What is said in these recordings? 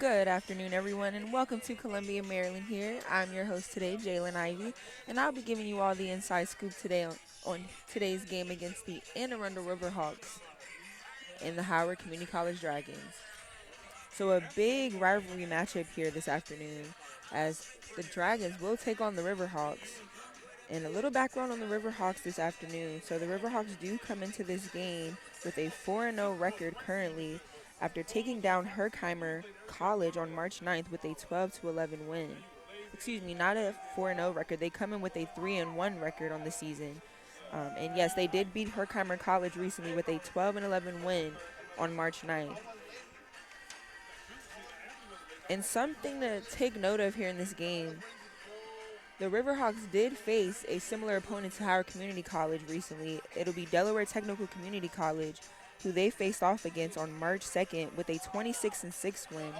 Good afternoon, everyone, and welcome to Columbia, Maryland here. I'm your host today, Jalen Ivy, and I'll be giving you all the inside scoop today on today's game against the Anne Arundel Riverhawks and the Howard Community College Dragons. So a big rivalry matchup here this afternoon as the Dragons will take on the Riverhawks. And a little background on the Riverhawks this afternoon. So the Riverhawks do come into this game with a 4-0 record currently after taking down Herkheimer College on March 9th with a 12-11 win. Excuse me, not a 4-0 record. They come in with a 3-1 record on the season. And yes, they did beat Herkheimer College recently with a 12-11 win on March 9th. And something to take note of here in this game, the Riverhawks did face a similar opponent to Howard Community College recently. It'll be Delaware Technical Community College, who they faced off against on March 2nd with a 26-6 win.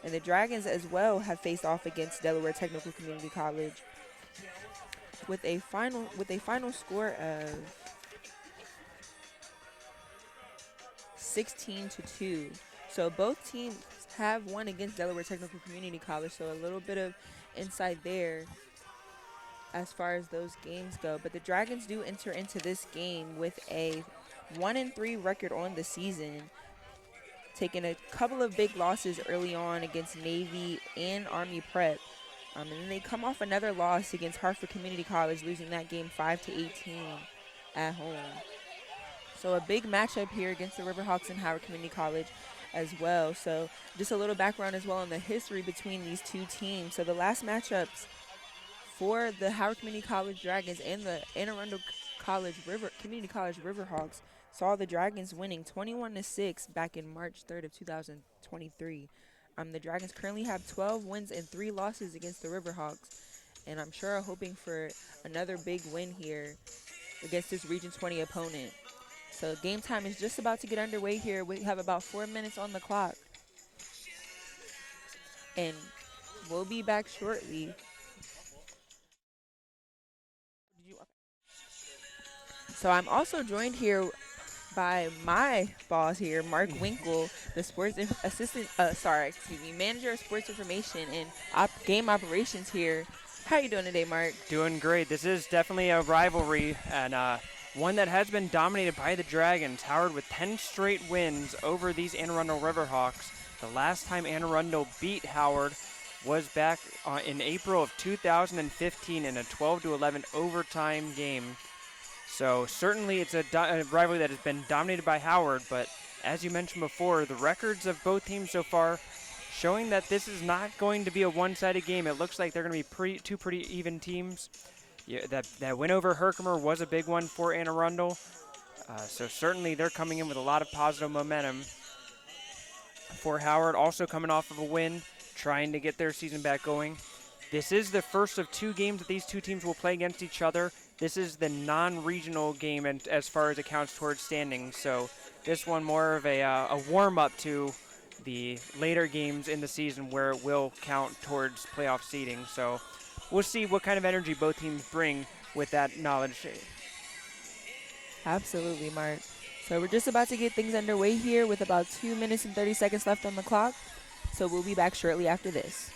And the Dragons as well have faced off against Delaware Technical Community College with a final score of 16-2. So both teams have won against Delaware Technical Community College, so a little bit of insight there as far as those games go. But the Dragons do enter into this game with a 1-3 record on the season, taking a couple of big losses early on against Navy and Army Prep. And then they come off another loss against Hartford Community College, losing that game 5-18 at home. So a big matchup here against the Riverhawks and Howard Community College as well. So just a little background as well on the history between these two teams. So the last matchups for the Howard Community College Dragons and the Anne Arundel Community College Riverhawks saw the Dragons winning 21-6 back in March 3rd of 2023. The Dragons currently have 12 wins and 3 losses against the Riverhawks, and I'm sure are hoping for another big win here against this Region 20 opponent. So game time is just about to get underway here. We have about 4 minutes on the clock, and we'll be back shortly. So I'm also joined here by my boss here, Mark Winkle, the manager of sports information and game operations here. How are you doing today, Mark? Doing great. This is definitely a rivalry and one that has been dominated by the Dragons. Howard with 10 straight wins over these Anne Arundel Riverhawks. The last time Anne Arundel beat Howard was back in April of 2015 in a 12-11 overtime game. So certainly it's a rivalry that has been dominated by Howard, but as you mentioned before, the records of both teams so far showing that this is not going to be a one-sided game. It looks like they're going to be two pretty even teams. Yeah, that win over Herkimer was a big one for Anne Arundel. So certainly they're coming in with a lot of positive momentum. For Howard, also coming off of a win, trying to get their season back going. This is the first of 2 games that these 2 teams will play against each other. This is the non-regional game and as far as it counts towards standings. So this one more of a warm-up to the later games in the season where it will count towards playoff seeding. So we'll see what kind of energy both teams bring with that knowledge. Absolutely, Mark. So we're just about to get things underway here with about 2 minutes and 30 seconds left on the clock. So we'll be back shortly after this.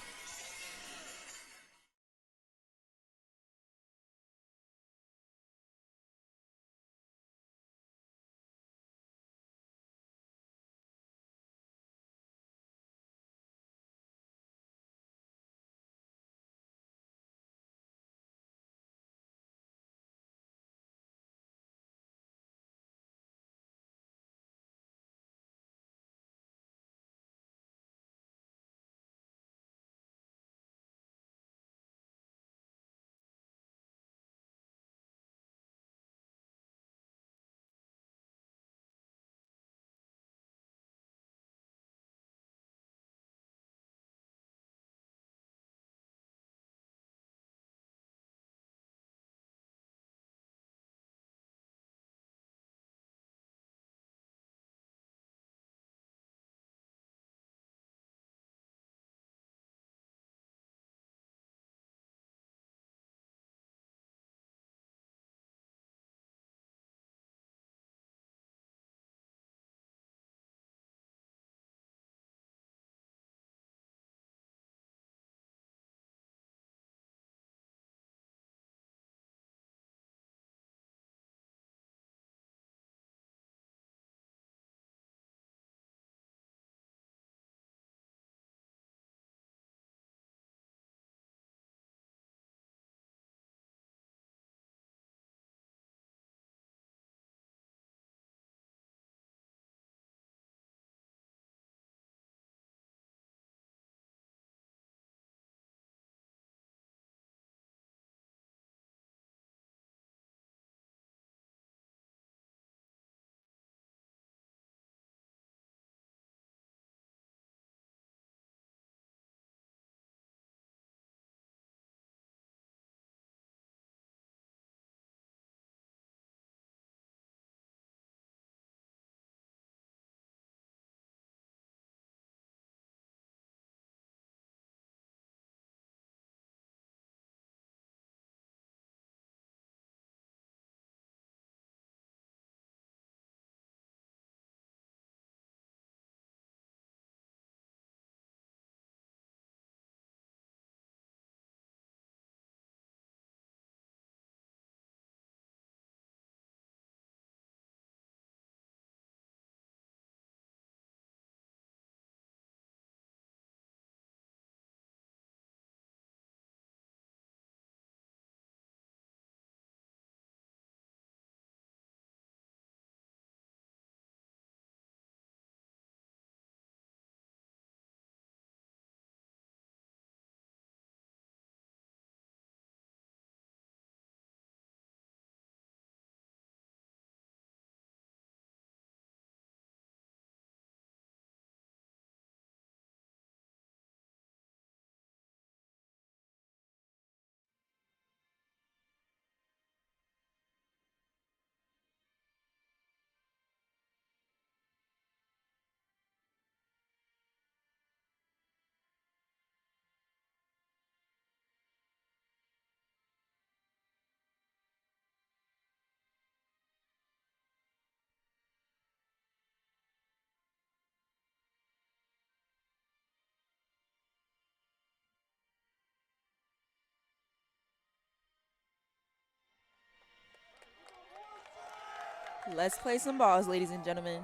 Let's play some balls, ladies and gentlemen.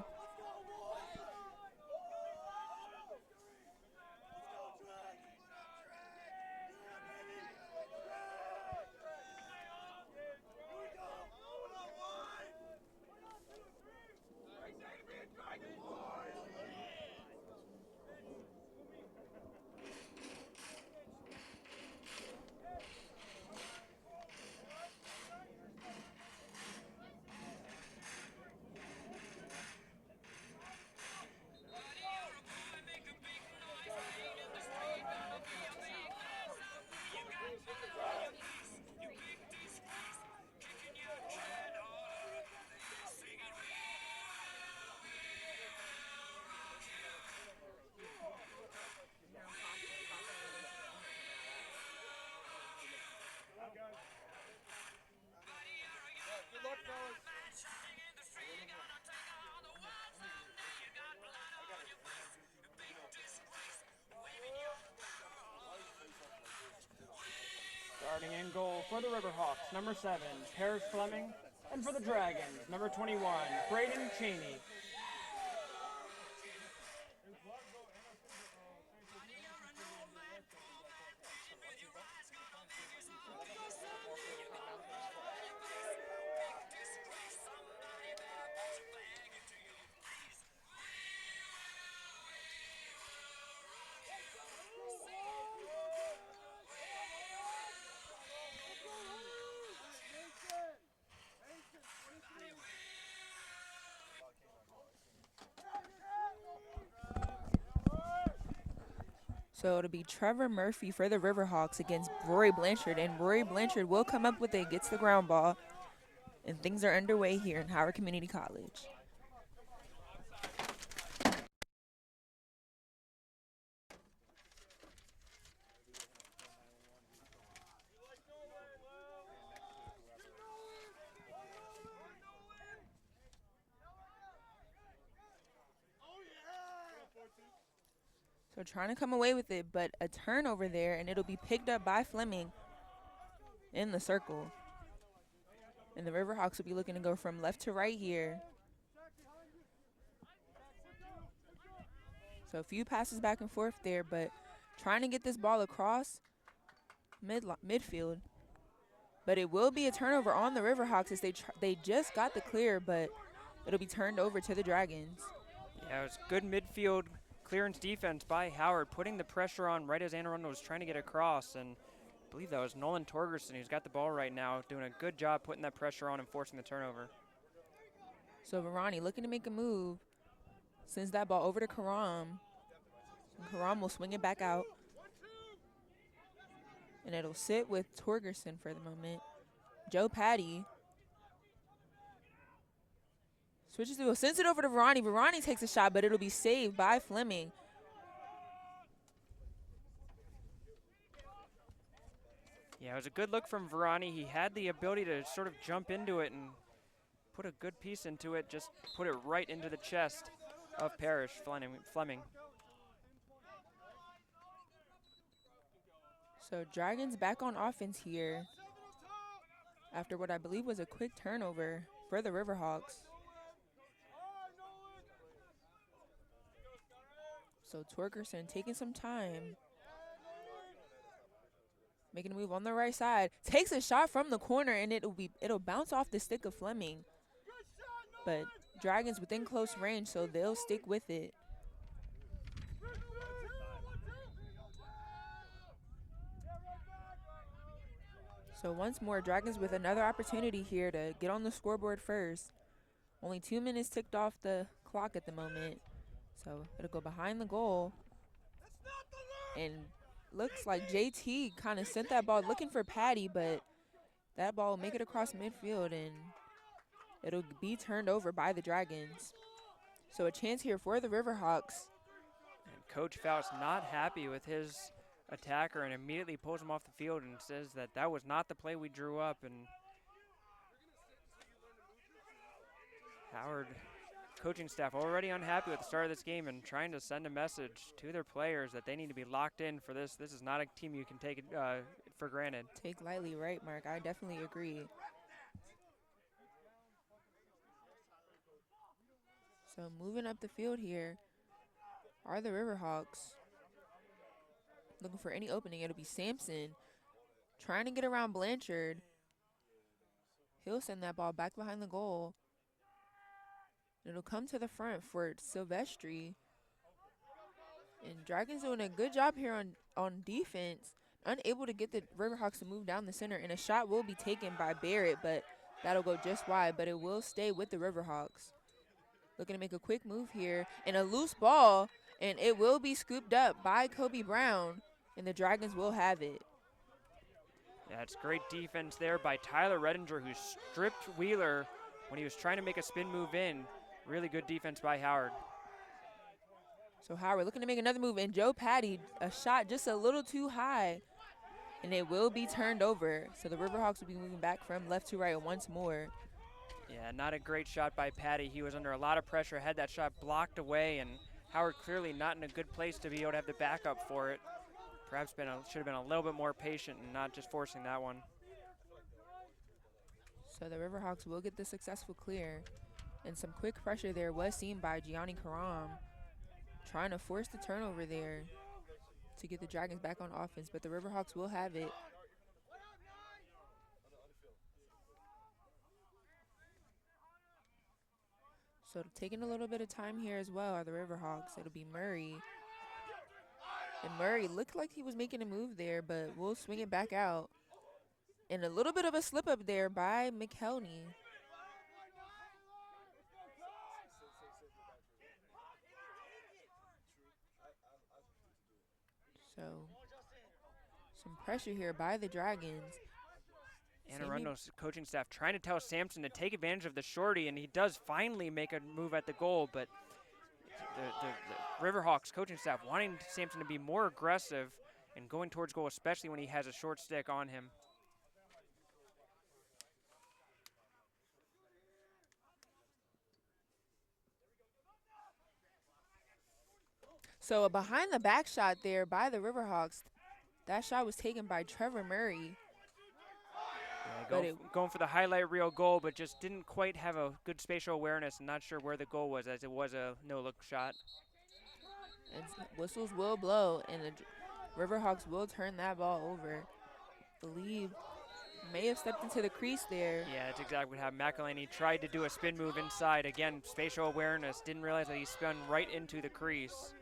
Starting in goal for the Riverhawks, number 7, Paris Fleming. And for the Dragons, number 21, Braden Cheney. So it'll be Trevor Murphy for the Riverhawks against Rory Blanchard, and Rory Blanchard will come up with it, gets the ground ball, and things are underway here in Howard Community College. So trying to come away with it, but a turnover there, and it'll be picked up by Fleming in the circle. And the Riverhawks will be looking to go from left to right here. So a few passes back and forth there, but trying to get this ball across midfield. But it will be a turnover on the Riverhawks as they just got the clear, but it'll be turned over to the Dragons. Yeah, it was good midfield clearance defense by Howard, putting the pressure on right as Anne Arundel was trying to get across. And I believe that was Nolan Torgerson who's got the ball right now, doing a good job putting that pressure on and forcing the turnover. So Varani looking to make a move. Sends that ball over to Karam. And Karam will swing it back out. And it'll sit with Torgerson for the moment. Joe Patty switches the wheel, sends it over to Varani. Varani takes a shot, but it'll be saved by Fleming. Yeah, it was a good look from Varani. He had the ability to sort of jump into it and put a good piece into it, just put it right into the chest of Parrish Fleming. So Dragons back on offense here after what I believe was a quick turnover for the Riverhawks. So Torgerson taking some time. Making a move on the right side. Takes a shot from the corner, and it'll bounce off the stick of Fleming. But Dragons within close range, so they'll stick with it. So once more, Dragons with another opportunity here to get on the scoreboard first. Only 2 minutes ticked off the clock at the moment. So it'll go behind the goal. And looks like JT kind of sent that ball looking for Patty, but that ball will make it across midfield, and it'll be turned over by the Dragons. So a chance here for the Riverhawks. And Coach Faust not happy with his attacker and immediately pulls him off the field and says that was not the play we drew up. And Howard coaching staff already unhappy with the start of this game and trying to send a message to their players that they need to be locked in for this. This is not a team you can take for granted. Take lightly, right, Mark? I definitely agree. So moving up the field here are the Riverhawks. Looking for any opening. It'll be Sampson trying to get around Blanchard. He'll send that ball back behind the goal. It'll come to the front for Silvestri. And Dragons doing a good job here on defense. Unable to get the Riverhawks to move down the center. And a shot will be taken by Barrett, but that'll go just wide. But it will stay with the Riverhawks. Looking to make a quick move here. And a loose ball. And it will be scooped up by Kobe Brown. And the Dragons will have it. Yeah, it's great defense there by Tyler Redinger, who stripped Wheeler when he was trying to make a spin move in. Really good defense by Howard. So Howard looking to make another move, and Joe Patty, a shot just a little too high, and it will be turned over. So the Riverhawks will be moving back from left to right once more. Yeah, not a great shot by Patty. He was under a lot of pressure, had that shot blocked away, and Howard clearly not in a good place to be able to have the backup for it. Perhaps should have been a little bit more patient and not just forcing that one. So the Riverhawks will get the successful clear, and some quick pressure there was seen by Gianni Karam, trying to force the turnover there to get the Dragons back on offense, but the Riverhawks will have it. So taking a little bit of time here as well are the Riverhawks. It'll be Murray. And Murray looked like he was making a move there, but we'll swing it back out. And a little bit of a slip up there by McKelney. So some pressure here by the Dragons. Anne Arundel's coaching staff trying to tell Sampson to take advantage of the shorty, and he does finally make a move at the goal, but the Riverhawks coaching staff wanting Sampson to be more aggressive and going towards goal, especially when he has a short stick on him. So a behind the back shot there by the Riverhawks. That shot was taken by Trevor Murray. Yeah, going for the highlight reel goal, but just didn't quite have a good spatial awareness and not sure where the goal was, as it was a no-look shot. And whistles will blow, and the Riverhawks will turn that ball over. Believe may have stepped into the crease there. Yeah, that's exactly what happened. McElhaney tried to do a spin move inside. Again, spatial awareness. Didn't realize that he spun right into the crease.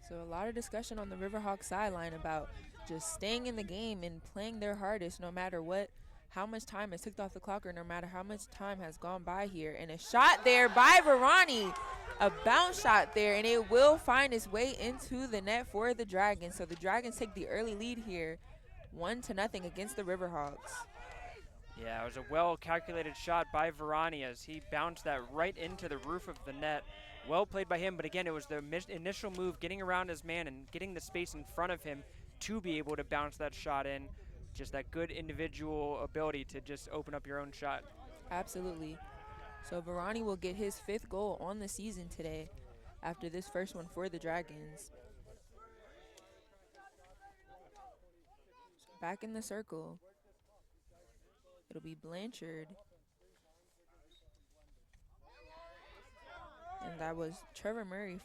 So a lot of discussion on the Riverhawks sideline about just staying in the game and playing their hardest no matter how much time is ticked off the clock or no matter how much time has gone by here. And a shot there by Varani, a bounce shot there, and it will find its way into the net for the Dragons. So the Dragons take the early lead here, 1-0 against the Riverhawks. Yeah, it was a well-calculated shot by Varani as he bounced that right into the roof of the net. Well played by him, but again, it was the initial move, getting around his man and getting the space in front of him to be able to bounce that shot in. Just that good individual ability to just open up your own shot. Absolutely. So Varani will get his 5th goal on the season today after this first one for the Dragons. So back in the circle, it'll be Blanchard. And that was Trevor Murray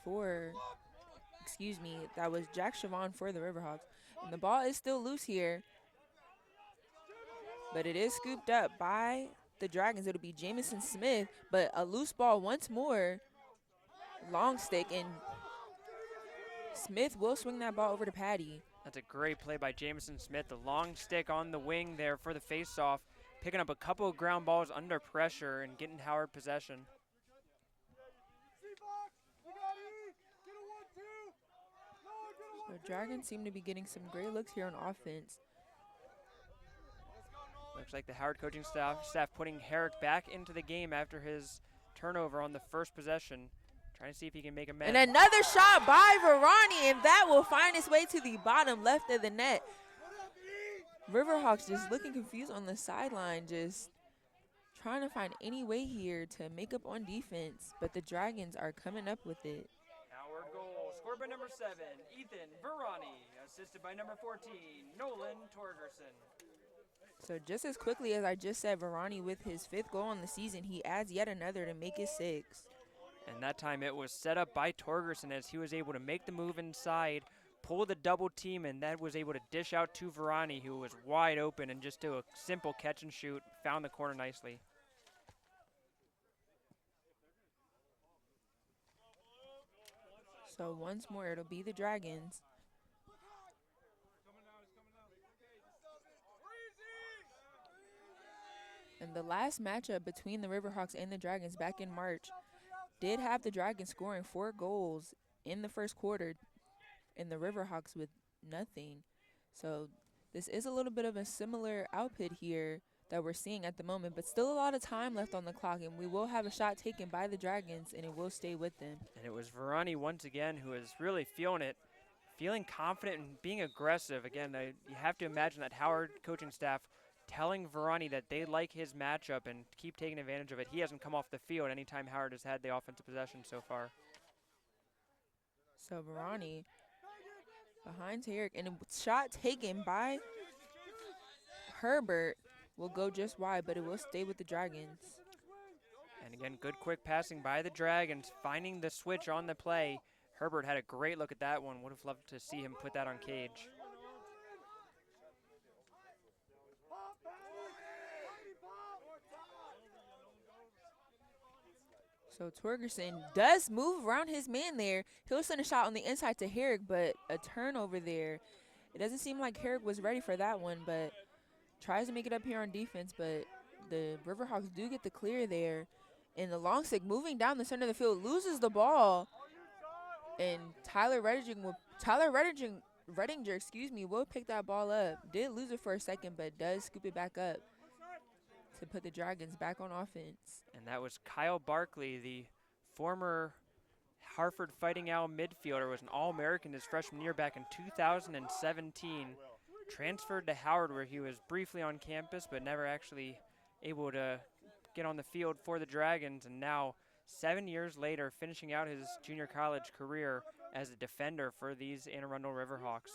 that was Jack Chavon for the Riverhawks. And the ball is still loose here, but it is scooped up by the Dragons. It'll be Jamison Smith, but a loose ball once more. Long stick, and Smith will swing that ball over to Patty. That's a great play by Jamison Smith. The long stick on the wing there for the face-off, picking up a couple of ground balls under pressure and getting Howard possession. The Dragons seem to be getting some great looks here on offense. Looks like the Howard coaching staff putting Herrick back into the game after his turnover on the first possession. Trying to see if he can make a man. And another shot by Varani, and that will find its way to the bottom left of the net. Riverhawks just looking confused on the sideline, just trying to find any way here to make up on defense, but the Dragons are coming up with it. Howard goal, scored by number 7, Ethan Varani, assisted by number 14, Nolan Torgerson. So just as quickly as I just said, Varani with his 5th goal on the season, he adds yet another to make it 6. And that time it was set up by Torgerson as he was able to make the move inside, pull the double team, and then was able to dish out to Varani, who was wide open, and just do a simple catch and shoot, found the corner nicely. So once more, it'll be the Dragons. And the last matchup between the Riverhawks and the Dragons back in March did have the Dragons scoring 4 goals in the first quarter and the Riverhawks with nothing. So this is a little bit of a similar output here that we're seeing at the moment, but still a lot of time left on the clock, and we will have a shot taken by the Dragons, and it will stay with them. And it was Varani once again who is really feeling it, feeling confident and being aggressive. Again, you have to imagine that Howard coaching staff telling Varani that they like his matchup and keep taking advantage of it. He hasn't come off the field anytime Howard has had the offensive possession so far. So Varani behind Tarek, and a shot taken by Herbert will go just wide, but it will stay with the Dragons. And again, good quick passing by the Dragons, finding the switch on the play. Herbert had a great look at that one. Would have loved to see him put that on cage. So Torgerson does move around his man there. He'll send a shot on the inside to Herrick, but a turnover there. It doesn't seem like Herrick was ready for that one, but tries to make it up here on defense, but the Riverhawks do get the clear there. And the long stick moving down the center of the field loses the ball. And Tyler Redinger, will pick that ball up. Did lose it for a second, but does scoop it back up to put the Dragons back on offense. And that was Kyle Barkley, the former Hartford Fighting Owl midfielder, was an All-American his freshman year back in 2017. Transferred to Howard, where he was briefly on campus, but never actually able to get on the field for the Dragons. And now, 7 years later, finishing out his junior college career as a defender for these Anne Arundel Riverhawks.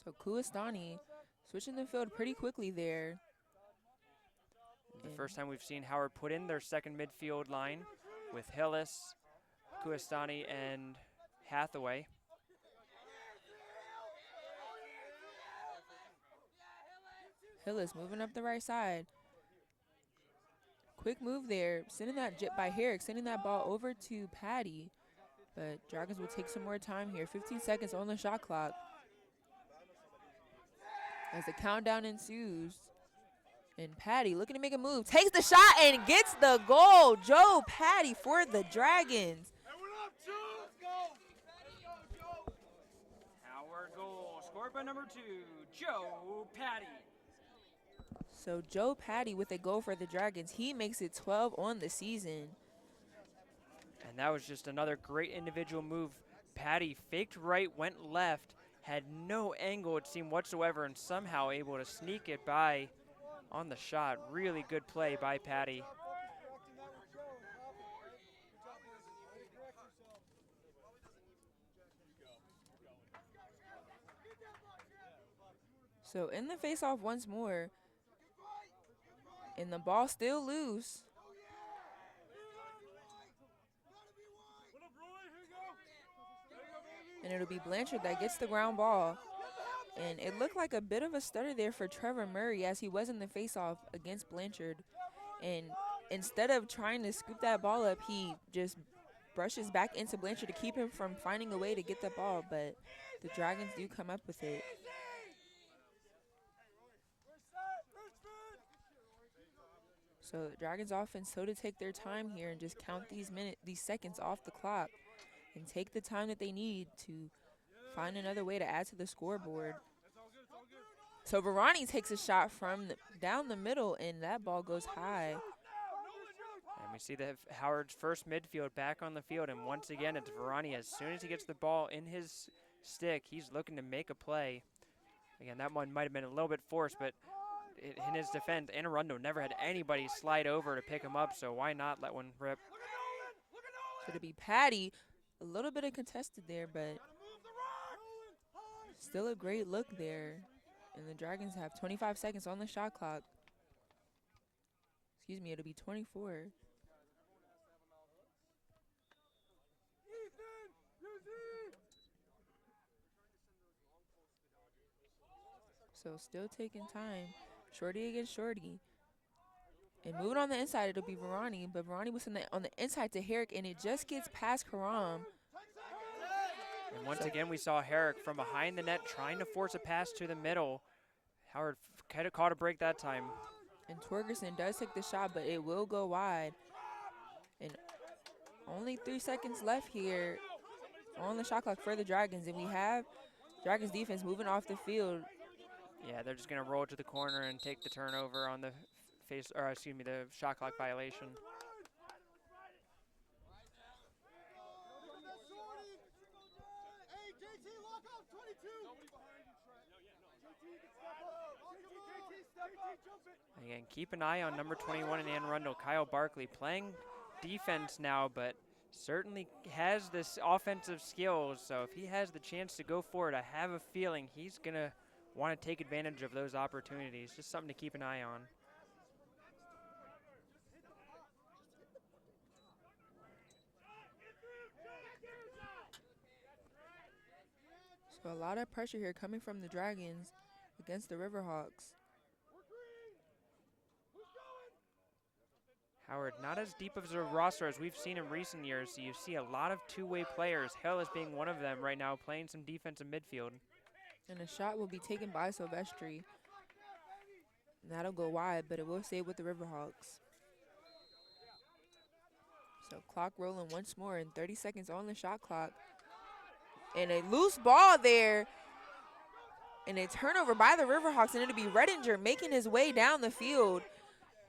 So Kuastani switching the field pretty quickly there. The first time we've seen Howard put in their second midfield line with Hillis, Kuastani, and Hathaway. Hillis moving up the right side. Quick move there, sending that by Herrick, sending that ball over to Patty. But Dragons will take some more time here. 15 seconds on the shot clock. As the countdown ensues. And Patty looking to make a move. Takes the shot and gets the goal. Joe Patty for the Dragons. Howard goal scored by number 2, Joe Patty. So Joe Patty with a goal for the Dragons. He makes it 12 on the season. And that was just another great individual move. Patty faked right, went left, had no angle it seemed whatsoever, and somehow able to sneak it by on the shot. Really good play by Patty. So in the face-off once more. And the ball still loose. And it'll be Blanchard that gets the ground ball. And it looked like a bit of a stutter there for Trevor Murray as he was in the face-off against Blanchard. And instead of trying to scoop that ball up, he just brushes back into Blanchard to keep him from finding a way to get the ball. But the Dragons do come up with it. So the Dragons offense so to take their time here and just count these seconds off the clock and take the time that they need to find another way to add to the scoreboard. So Varani takes a shot from down the middle, and that ball goes high. And we see that Howard's first midfield back on the field, and once again it's Varani. As soon as he gets the ball in his stick, he's looking to make a play. Again, that one might have been a little bit forced, but in his defense, Anne Arundel never had anybody slide over to pick him up, so why not let one rip? So to be Patty A little bit of contested there, but still a great look there. And the Dragons have 25 seconds on the shot clock. Excuse me, it'll be 24. So still taking time. Shorty against Shorty. And moving on the inside, it'll be Verani. But Verani was on the inside to Herrick, and it just gets past Karam. And once again, we saw Herrick from behind the net trying to force a pass to the middle. Howard kind of caught a break that time. And Torgerson does take the shot, but it will go wide. And only 3 seconds left here on the shot clock for the Dragons. And we have Dragons defense moving off the field. Yeah, they're just going to roll to the corner and take the turnover on the the shot clock violation. Again, keep an eye on number 21 in Anne Arundel, Kyle Barkley, playing defense now, but certainly has this offensive skills. So if he has the chance to go forward, I have a feeling he's going to want to take advantage of those opportunities. Just something to keep an eye on. So a lot of pressure here coming from the Dragons against the Riverhawks. Howard, not as deep of a roster as we've seen in recent years, so you see a lot of two-way players, Hill is being one of them right now, playing some defensive midfield. And a shot will be taken by Silvestri. And that'll go wide, but it will stay with the Riverhawks. So clock rolling once more, and 30 seconds on the shot clock. And a loose ball there. And a turnover by the Riverhawks, and it'll be Redinger making his way down the field.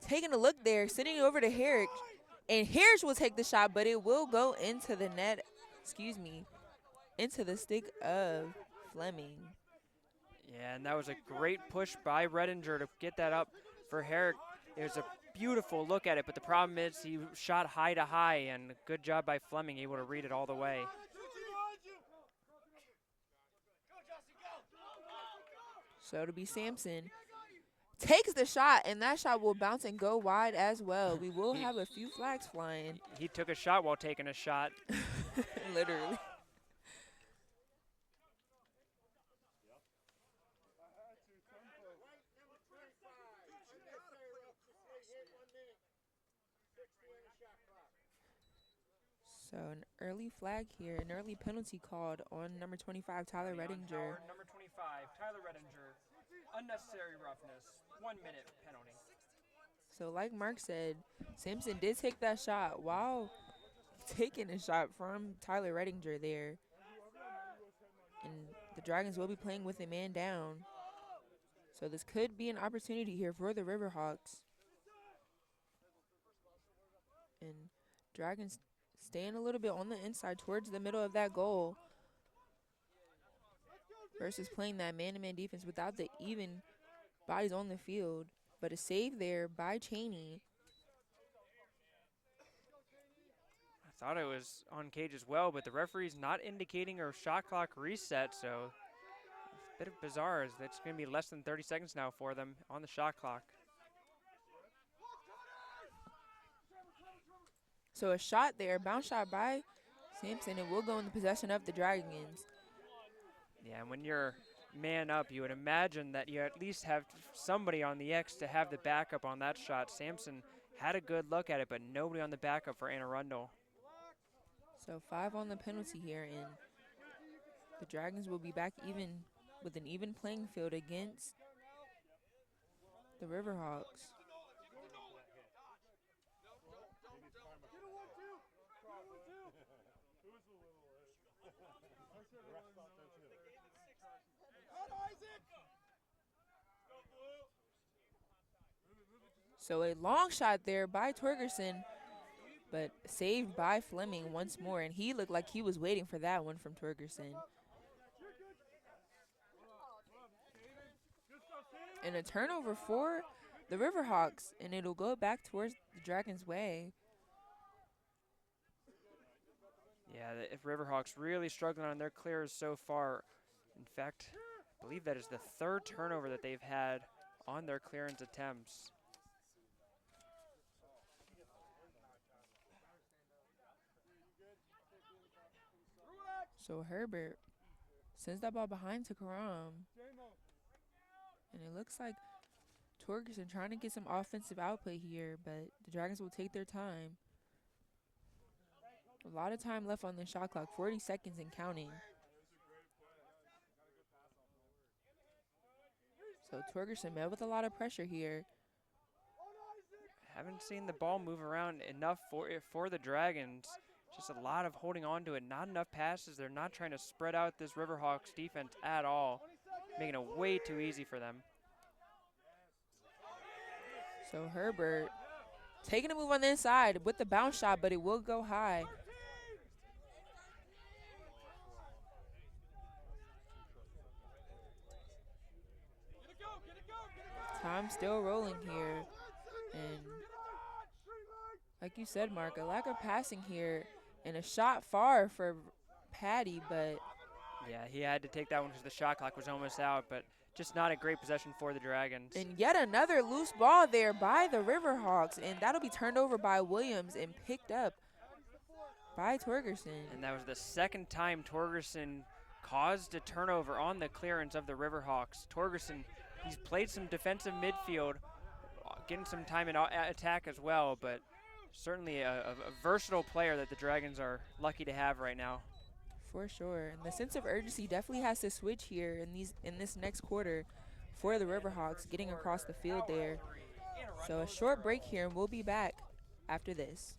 Taking a look there, sending it over to Herrick. And Harris will take the shot, but it will go into the net, into the stick of Fleming. Yeah, and that was a great push by Redinger to get that up for Herrick. It was a beautiful look at it, but the problem is he shot high to high, and good job by Fleming, able to read it all the way. So it'll be Sampson. Takes the shot, and that shot will bounce and go wide as well. We will have a few flags flying. He took a shot while taking a shot. Literally. So an early flag here, an early penalty called on number 25, Tyler Redinger. Number 25, Tyler Redinger. Unnecessary roughness. 1 minute penalty. So like Mark said, Sampson did take that shot while taking a shot from Tyler Redinger there. And the Dragons will be playing with a man down. So this could be an opportunity here for the Riverhawks. And Dragons staying a little bit on the inside towards the middle of that goal versus playing that man-to-man defense without the even bodies on the field. But a save there by Cheney. I thought it was on cage as well, but the referee's not indicating a shot clock reset, so it's a bit of bizarre as it's going to be less than 30 seconds now for them on the shot clock. So a shot there, bounce shot by Sampson, and will go in the possession of the Dragons. Yeah, and when you're man up, you would imagine that you at least have somebody on the X to have the backup on that shot. Sampson had a good look at it, but nobody on the backup for Anne Arundel. So 5 on the penalty here, and the Dragons will be back even with an even playing field against the Riverhawks. So a long shot there by Torgerson, but saved by Fleming once more. And he looked like he was waiting for that one from Torgerson. And a turnover for the Riverhawks, and it'll go back towards the Dragons' way. Yeah, the Riverhawks really struggling on their clears so far. In fact, I believe that is the third turnover that they've had on their clearance attempts. So Herbert sends that ball behind to Karam. And it looks like Torgerson trying to get some offensive output here, but the Dragons will take their time. A lot of time left on the shot clock, 40 seconds and counting. So Torgerson met with a lot of pressure here. Haven't seen the ball move around enough for the Dragons. Just a lot of holding on to it, not enough passes. They're not trying to spread out this Riverhawks defense at all, making it way too easy for them. So Herbert taking a move on the inside with the bounce shot, but it will go high. Time still rolling here. And like you said, Mark, a lack of passing here and a shot far for Patty, but Yeah, he had to take that one because the shot clock was almost out, but just not a great possession for the Dragons. and yet another loose ball there by the Riverhawks, and that'll be turned over by Williams and picked up by Torgerson. And that was the second time Torgerson caused a turnover on the clearance of the Riverhawks. Torgerson, he's played some defensive midfield, getting some time in attack as well, but certainly a versatile player that the Dragons are lucky to have right now. For sure. And the sense of urgency definitely has to switch here in this next quarter for the Riverhawks getting across the field there. So a short break here, and we'll be back after this.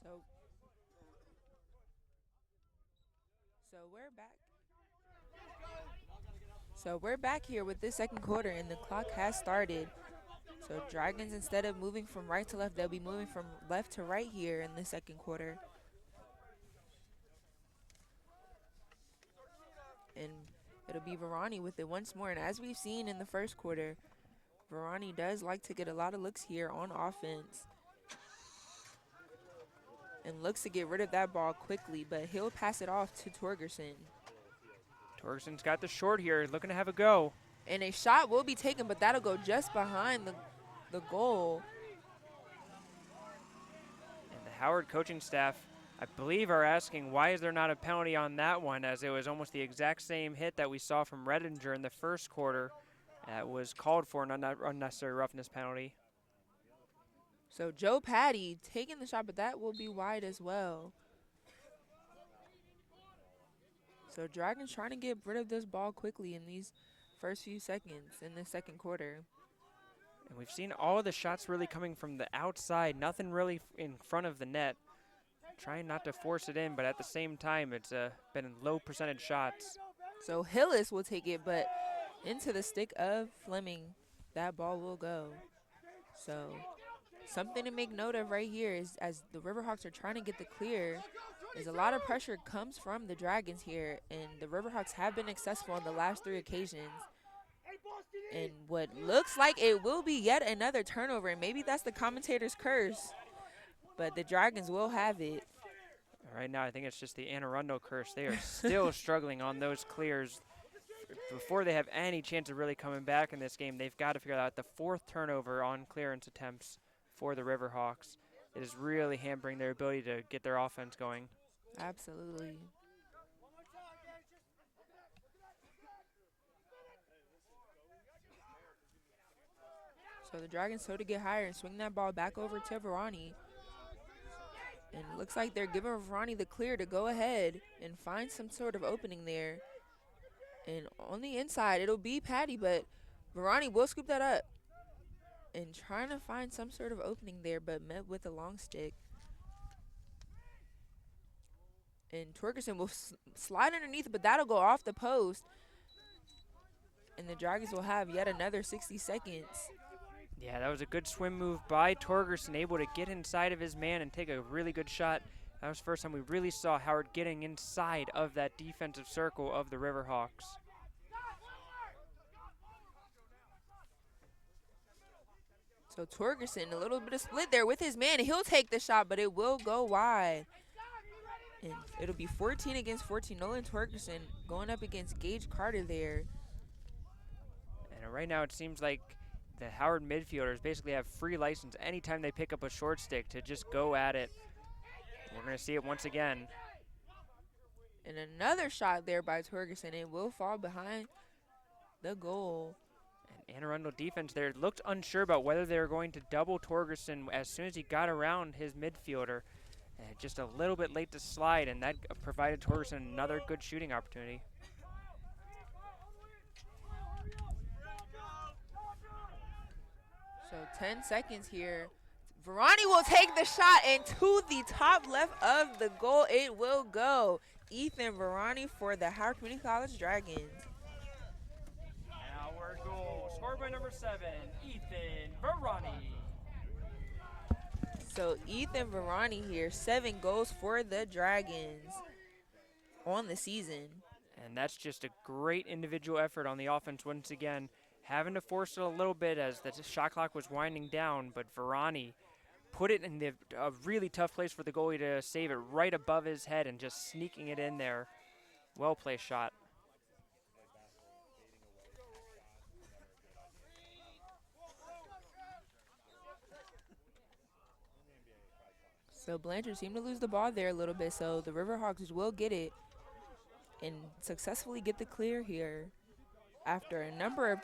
So so we're back. So we're back here with this second quarter, and the clock has started. So Dragons, instead of moving from right to left, they'll be moving from left to right here in the second quarter. And it'll be Varani with it once more. And as we've seen in the first quarter, Varani does like to get a lot of looks here on offense and looks to get rid of that ball quickly, but he'll pass it off to Torgerson. Torgerson's got the short here, looking to have a go. And a shot will be taken, but that'll go just behind the goal. And the Howard coaching staff, I believe, are asking why is there not a penalty on that one, as it was almost the exact same hit that we saw from Redinger in the first quarter. That was called for an unnecessary roughness penalty. So Joe Patty taking the shot, but that will be wide as well. So Dragons trying to get rid of this ball quickly in these first few seconds in the second quarter. And we've seen all of the shots really coming from the outside, nothing really in front of the net. Trying not to force it in, but at the same time, it's been low percentage shots. So Hillis will take it, but into the stick of Fleming, that ball will go. So something to make note of right here is as the Riverhawks are trying to get the clear, is a lot of pressure comes from the Dragons here, and the Riverhawks have been successful on the last 3 occasions. And what looks like it will be yet another turnover, and maybe that's the commentator's curse, but the Dragons will have it. Right now, I think it's just the Anne Arundel curse. They are still struggling on those clears. Before they have any chance of really coming back in this game, they've got to figure out the 4th turnover on clearance attempts for the Riverhawks. It is really hampering their ability to get their offense going. Absolutely. So the Dragons toe to get higher and swing that ball back over to Verani. And it looks like they're giving Verani the clear to go ahead and find some sort of opening there. And on the inside, it'll be Patty, but Verani will scoop that up. And trying to find some sort of opening there, but met with a long stick. And Torgerson will slide underneath, but that'll go off the post. And the Dragons will have yet another 60 seconds. Yeah, that was a good swim move by Torgerson, able to get inside of his man and take a really good shot. That was the first time we really saw Howard getting inside of that defensive circle of the Riverhawks. So Torgerson, a little bit of split there with his man, and he'll take the shot, but it will go wide. And it'll be 14 against 14. Nolan Torgerson going up against Gage Carter there. And right now it seems like the Howard midfielders basically have free license anytime they pick up a short stick to just go at it. We're going to see it once again. And another shot there by Torgerson. It will fall behind the goal. And Anne Arundel defense there looked unsure about whether they were going to double Torgerson as soon as he got around his midfielder. Just a little bit late to slide, and that provided Torgerson another good shooting opportunity. So 10 seconds here. Verani will take the shot, and to the top left of the goal it will go. Ethan Verani for the Howard Community College Dragons. Our goal, scored by number 7, Ethan Verani. So Ethan Verani here, 7 goals for the Dragons on the season. And that's just a great individual effort on the offense once again. Having to force it a little bit as the shot clock was winding down, but Verani put it in a really tough place for the goalie to save it right above his head and just sneaking it in there. Well-placed shot. So Blanchard seemed to lose the ball there a little bit, so the Riverhawks will get it and successfully get the clear here. After a number of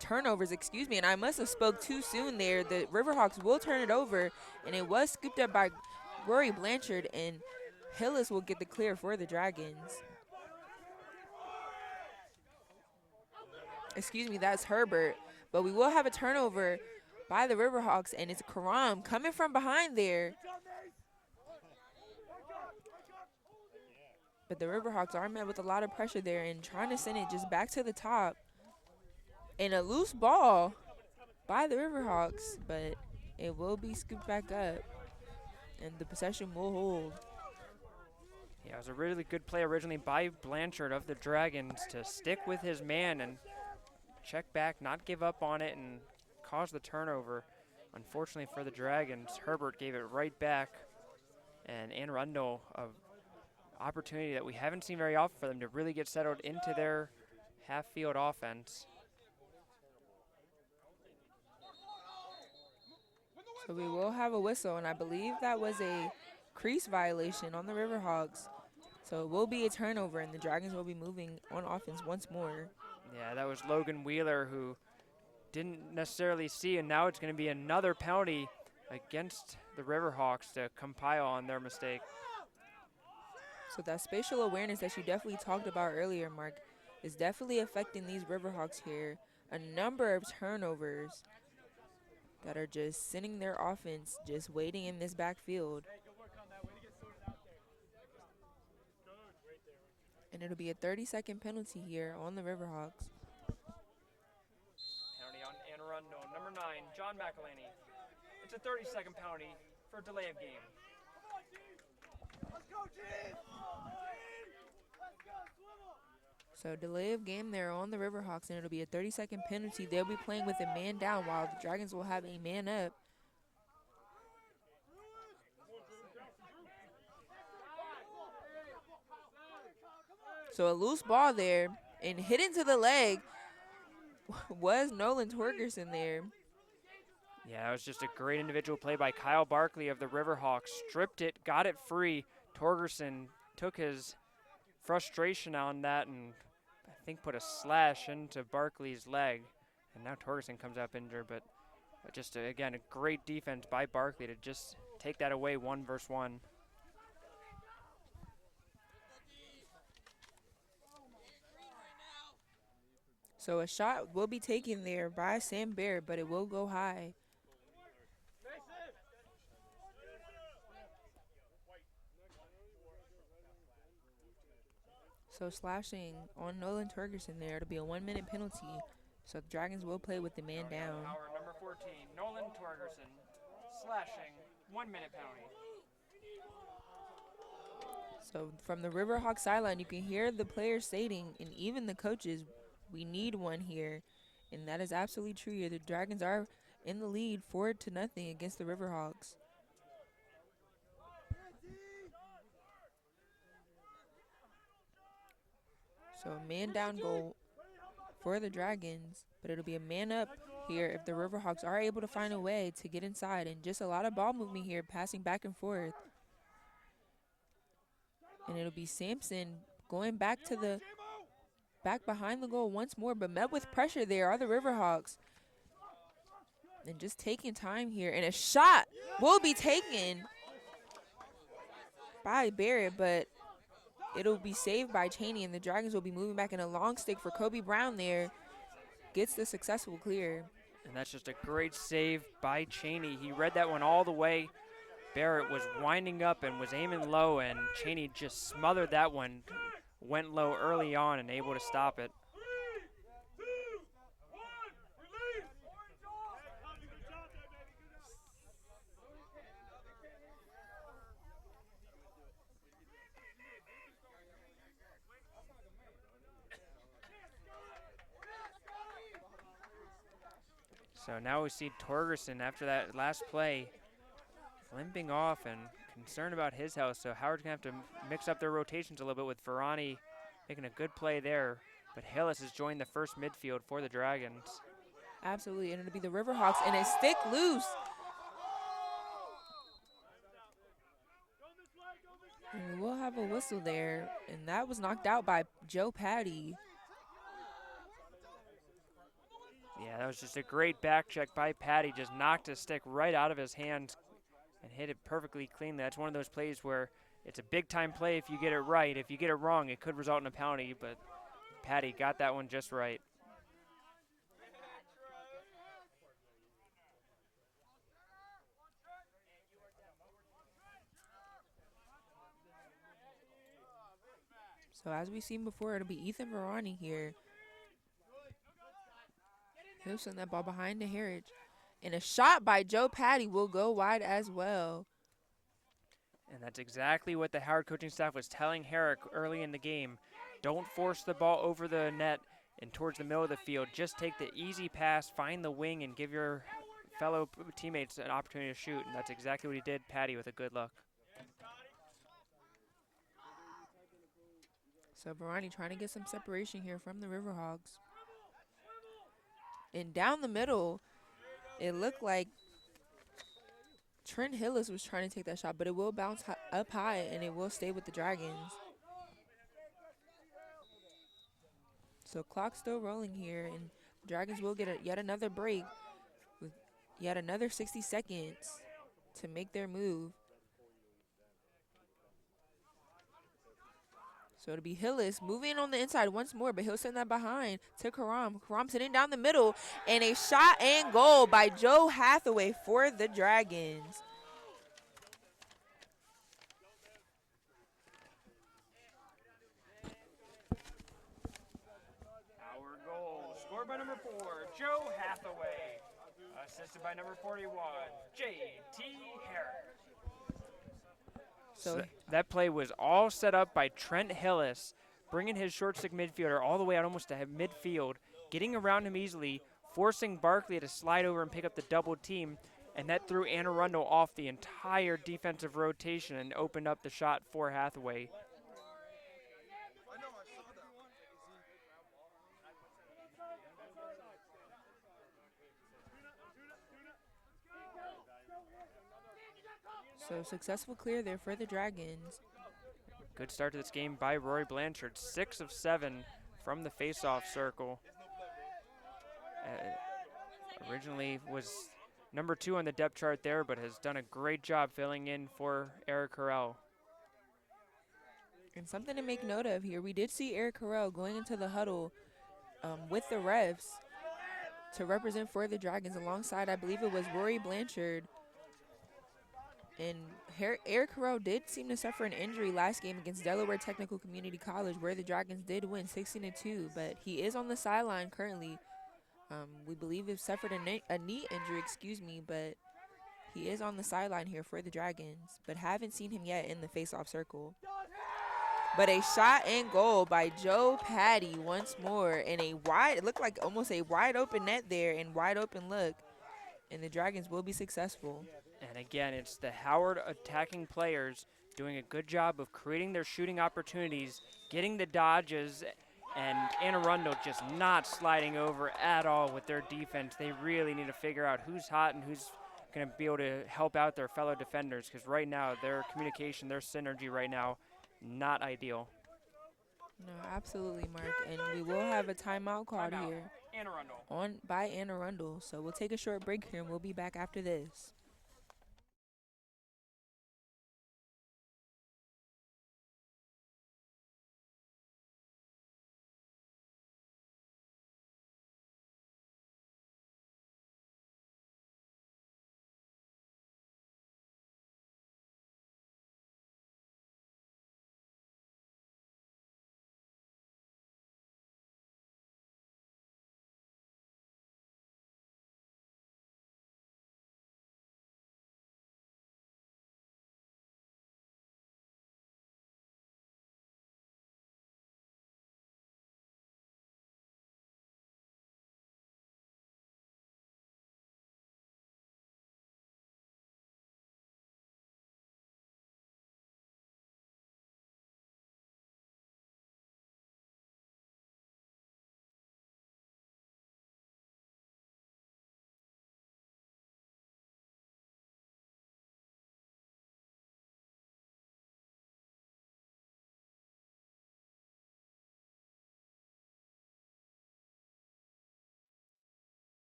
turnovers, and I must have spoke too soon there. The Riverhawks will turn it over, and it was scooped up by Rory Blanchard, and Hillis will get the clear for the Dragons. That's Herbert, but we will have a turnover by the Riverhawks, and it's Karam coming from behind there. But the Riverhawks are met with a lot of pressure there and trying to send it just back to the top. And a loose ball by the Riverhawks, but it will be scooped back up. And the possession will hold. Yeah, it was a really good play originally by Blanchard of the Dragons to stick with his man and check back, not give up on it, and cause the turnover. Unfortunately for the Dragons, Herbert gave it right back. And Anne Arundel, opportunity that we haven't seen very often for them to really get settled into their half-field offense. So we will have a whistle, and I believe that was a crease violation on the Riverhawks. So it will be a turnover, and the Dragons will be moving on offense once more. Yeah, that was Logan Wheeler who didn't necessarily see, and now it's going to be another penalty against the Riverhawks to compile on their mistake. So that spatial awareness that you definitely talked about earlier, Mark, is definitely affecting these Riverhawks here. A number of turnovers that are just sitting their offense, just waiting in this backfield. And it'll be a 30-second penalty here on the Riverhawks. Penalty on Anne Arundel, number 9, John McElhaney. It's a 30-second penalty for delay of game. So delay of game there on the Riverhawks, and it'll be a 30-second penalty. They'll be playing with a man down while the Dragons will have a man up. So a loose ball there, and hit into the leg was Nolan Torgerson there. Yeah, it was just a great individual play by Kyle Barkley of the Riverhawks. Stripped it, got it free. Torgerson took his frustration on that and I think put a slash into Barkley's leg. And now Torgerson comes up injured, but just, again, a great defense by Barkley to just take that away 1 versus 1. So a shot will be taken there by Sam Baird, but it will go high. So slashing on Nolan Torgerson there. It'll be a 1-minute penalty. So the Dragons will play with the man down. Our number 14, Nolan Torgerson, slashing, 1-minute penalty. So from the Riverhawk sideline, you can hear the players stating, and even the coaches, we need one here. And that is absolutely true here. The Dragons are in the lead 4-0 against the Riverhawks. So a man down goal for the Dragons, but it'll be a man up here if the Riverhawks are able to find a way to get inside, and just a lot of ball movement here, passing back and forth. And it'll be Sampson going back behind the goal once more, but met with pressure there are the Riverhawks. And just taking time here, and a shot will be taken by Barrett, but it'll be saved by Cheney, and the Dragons will be moving back in a long stick for Kobe Brown there. Gets the successful clear. And that's just a great save by Cheney. He read that one all the way. Barrett was winding up and was aiming low, and Cheney just smothered that one. Went low early on and able to stop it. So now we see Torgerson after that last play limping off and concerned about his health. So Howard's going to have to mix up their rotations a little bit with Ferrani making a good play there. But Hillis has joined the first midfield for the Dragons. Absolutely, and it'll be the Riverhawks, and a stick loose. And we'll have a whistle there, and that was knocked out by Joe Patty. Yeah, that was just a great back check by Patty. Just knocked a stick right out of his hands and hit it perfectly cleanly. That's one of those plays where it's a big-time play if you get it right. If you get it wrong, it could result in a penalty, but Patty got that one just right. So as we've seen before, it'll be Ethan Verani here. He'll send that ball behind the Heritage. And a shot by Joe Patty will go wide as well. And that's exactly what the Howard coaching staff was telling Herrick early in the game. Don't force the ball over the net and towards the middle of the field. Just take the easy pass, find the wing, and give your fellow teammates an opportunity to shoot. And that's exactly what he did, Patty, with a good look. So Verani trying to get some separation here from the Riverhawks. And down the middle, it looked like Trent Hillis was trying to take that shot, but it will bounce up high, and it will stay with the Dragons. So clock still rolling here, and Dragons will get yet another break with yet another 60 seconds to make their move. So it'll be Hillis moving on the inside once more, but he'll send that behind to Karam. Karam sitting down the middle, and a shot and goal by Joe Hathaway for the Dragons. Our goal, scored by number 4, Joe Hathaway. Assisted by number 41, J.T. Herrick. So that play was all set up by Trent Hillis, bringing his short stick midfielder all the way out almost to midfield, getting around him easily, forcing Barkley to slide over and pick up the double team, and that threw Anne Arundel off the entire defensive rotation and opened up the shot for Hathaway. So successful clear there for the Dragons. Good start to this game by Rory Blanchard, 6 of 7 from the face-off circle. Originally was number 2 on the depth chart there, but has done a great job filling in for Eric Harrell. And something to make note of here, we did see Eric Harrell going into the huddle with the refs to represent for the Dragons alongside, I believe it was Rory Blanchard. And Eric Harrell did seem to suffer an injury last game against Delaware Technical Community College, where the Dragons did win 16-2, but he is on the sideline currently. We believe he suffered a knee injury, but he is on the sideline here for the Dragons, but haven't seen him yet in the face-off circle. But a shot and goal by Joe Patty once more, and it looked like almost a wide open net there and wide open look, and the Dragons will be successful. And again, it's the Howard attacking players doing a good job of creating their shooting opportunities, getting the dodges, and Anne Arundel just not sliding over at all with their defense. They really need to figure out who's hot and who's going to be able to help out their fellow defenders, because right now their communication, their synergy right now, not ideal. No, absolutely, Mark. And we will have a timeout called here Anne Arundel. by Anne Arundel. So we'll take a short break here, and we'll be back after this.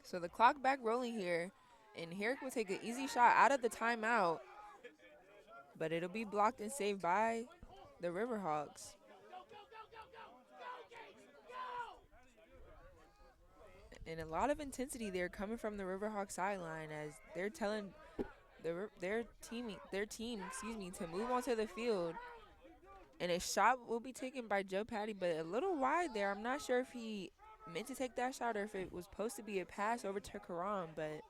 So the clock back rolling here, and Herrick will take an easy shot out of the timeout, but it'll be blocked and saved by the Riverhawks. And a lot of intensity there coming from the Riverhawk sideline as they're telling their team to move onto the field. And a shot will be taken by Joe Patty, but a little wide there. I'm not sure if he meant to take that shot or if it was supposed to be a pass over to Karam, but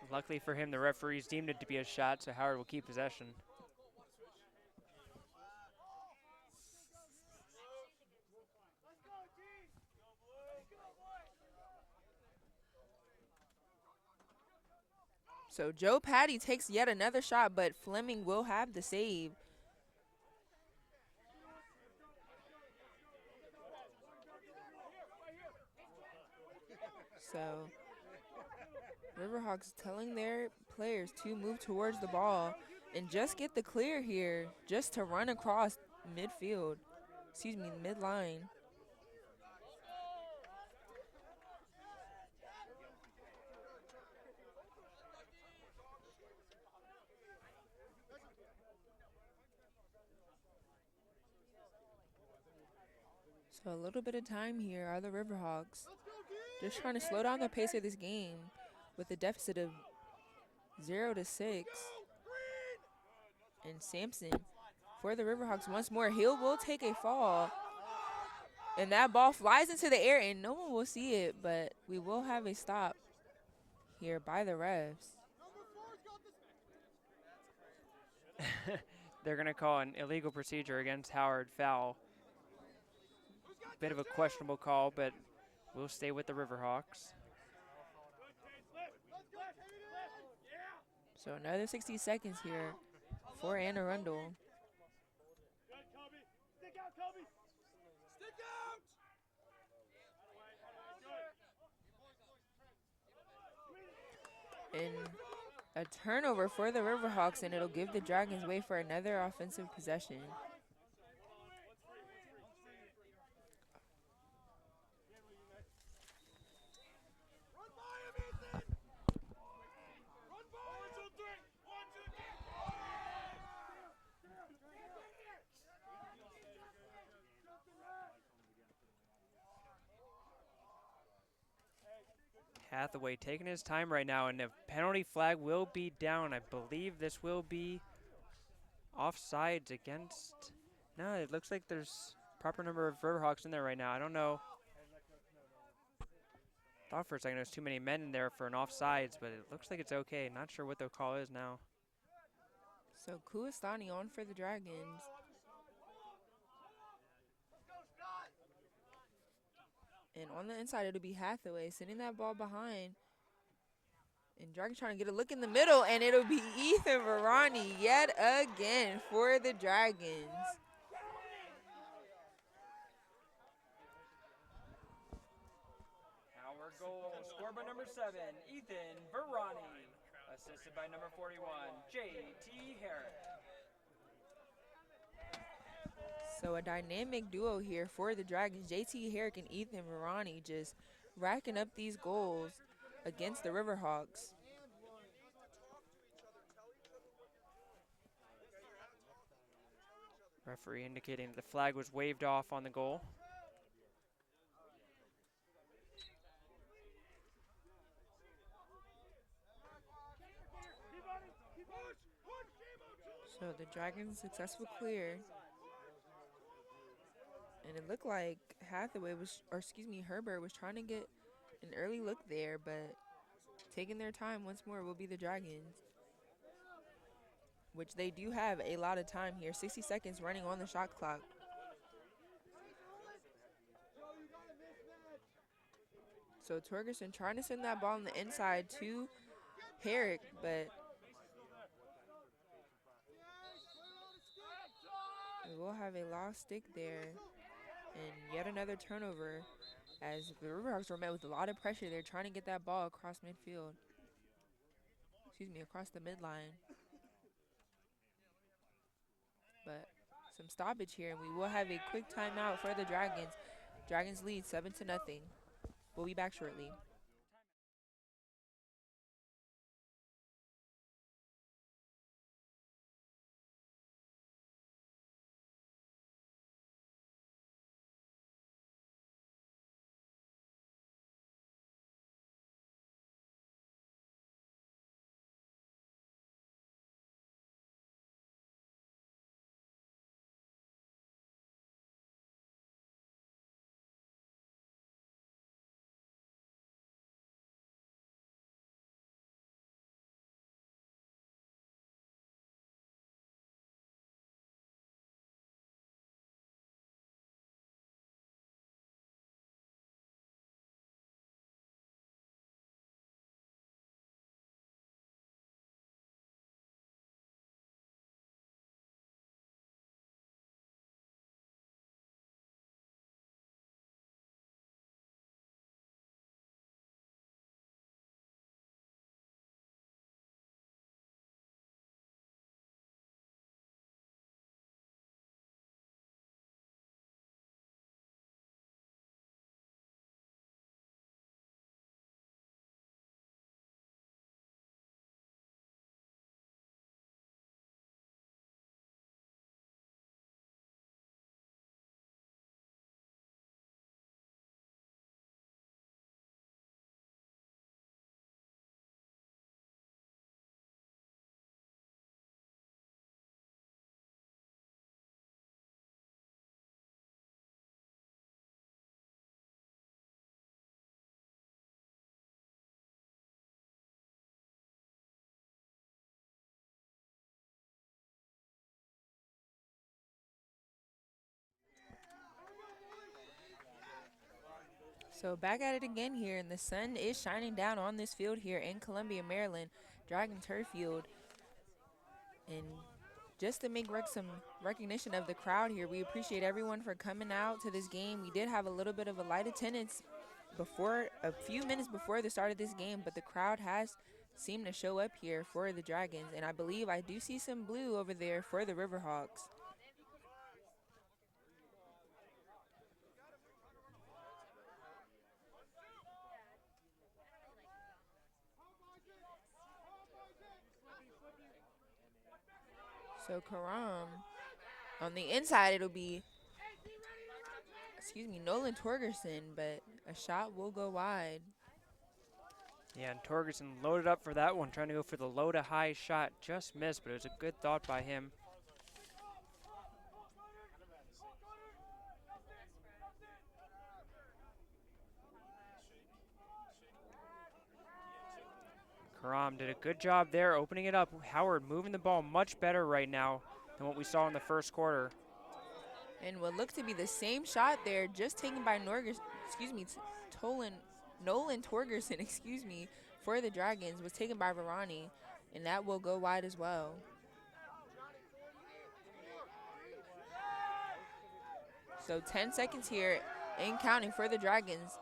Luckily for him, the referees deemed it to be a shot, so Howard will keep possession. So Joe Patty takes yet another shot, but Fleming will have the save. So Riverhawks telling their players to move towards the ball and just get the clear here, just to run across midfield. Excuse me, midline. So a little bit of time here are the Riverhawks. Just trying to slow down the pace of this game with a deficit of 0-6. And Sampson for the Riverhawks once more. He will take a fall. And that ball flies into the air and no one will see it, but we will have a stop here by the refs. They're going to call an illegal procedure against Howard, foul. Bit of a questionable call, but we'll stay with the Riverhawks. So another 60 seconds here for Arundel. And a turnover for the Riverhawks, and it'll give the Dragons way for another offensive possession. Hathaway taking his time right now, and the penalty flag will be down. I believe this will be offsides against. No, it looks like there's proper number of Riverhawks in there right now. I don't know. Thought for a second there's too many men in there for an offsides, but it looks like it's okay. Not sure what the call is now. So Kuastani on for the Dragons. And on the inside, it'll be Hathaway sending that ball behind. And Dragons trying to get a look in the middle, and it'll be Ethan Varani yet again for the Dragons. Howard goal, scored by number 7, Ethan Varani. Assisted by number 41, J.T. Herrick. So a dynamic duo here for the Dragons. J.T. Herrick and Ethan Varani just racking up these goals against the Riverhawks. Referee indicating the flag was waved off on the goal. So the Dragons successful clear. And it looked like Hathaway was, or excuse me, Herbert was trying to get an early look there, but taking their time once more will be the Dragons, which they do have a lot of time here. 60 seconds running on the shot clock. So Torgerson trying to send that ball on the inside to Herrick, but we will have a lost stick there. And yet another turnover as the Riverhawks were met with a lot of pressure. They're trying to get that ball across midfield. Excuse me, across the midline. But some stoppage here, and we will have a quick timeout for the Dragons. Dragons lead 7-0. We'll be back shortly. So back at it again here, and the sun is shining down on this field here in Columbia, Maryland, Dragon Turf Field. And just to make some recognition of the crowd here, we appreciate everyone for coming out to this game. We did have a little bit of a light attendance before, a few minutes before the start of this game, but the crowd has seemed to show up here for the Dragons, and I believe I do see some blue over there for the Riverhawks. So Karam, on the inside it'll be, Nolan Torgerson, but a shot will go wide. Yeah, and Torgerson loaded up for that one, trying to go for the low to high shot. Just missed, but it was a good thought by him. Karam did a good job there, opening it up. Howard moving the ball much better right now than what we saw in the first quarter. And what looked to be the same shot there, just taken by Nolan Torgerson, for the Dragons, was taken by Varani, and that will go wide as well. So 10 seconds here and counting for the Dragons.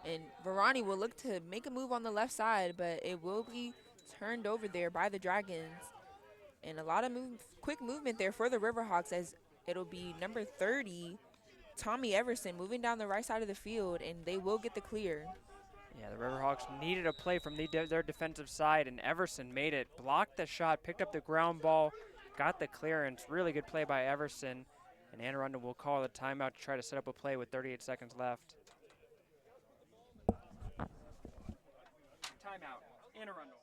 And Varani will look to make a move on the left side, but it will be turned over there by the Dragons. And a lot of quick movement there for the Riverhawks, as it'll be number 30, Tommy Everson, moving down the right side of the field, and they will get the clear. Yeah, the Riverhawks needed a play from their defensive side, and Everson made it, blocked the shot, picked up the ground ball, got the clearance. Really good play by Everson. And Anne Arundel will call the timeout to try to set up a play with 38 seconds left. Timeout, Anne Arundel.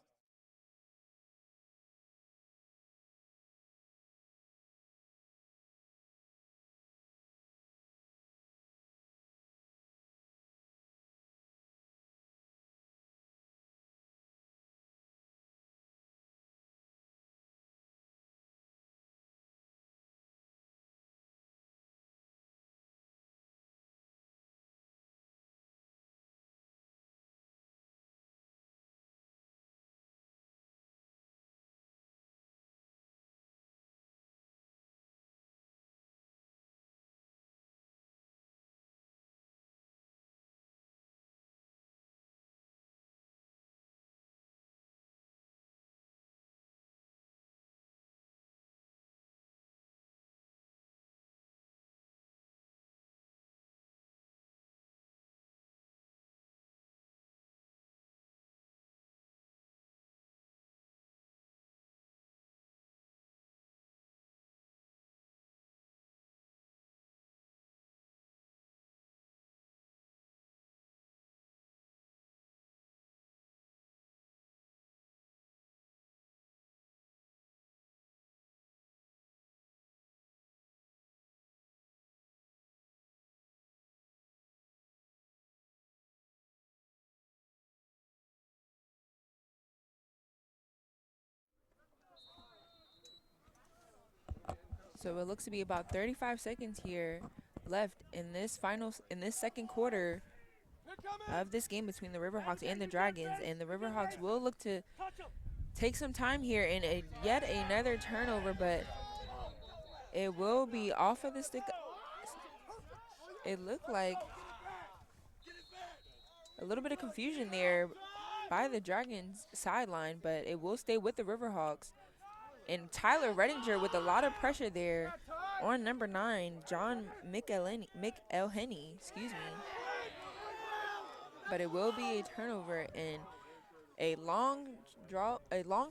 So it looks to be about 35 seconds here left in this second quarter of this game between the Riverhawks and the Dragons, and the Riverhawks will look to take some time here in yet another turnover, but it will be off of the stick. It looked like a little bit of confusion there by the Dragons sideline, but it will stay with the Riverhawks. And Tyler Redinger with a lot of pressure there on number 9, John McElhenney, But it will be a turnover and a long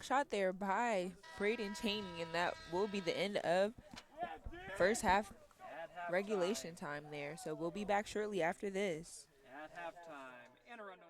shot there by Braden Cheney, and that will be the end of first half regulation time there. So we'll be back shortly after this. At halftime, Anne Arundel 0.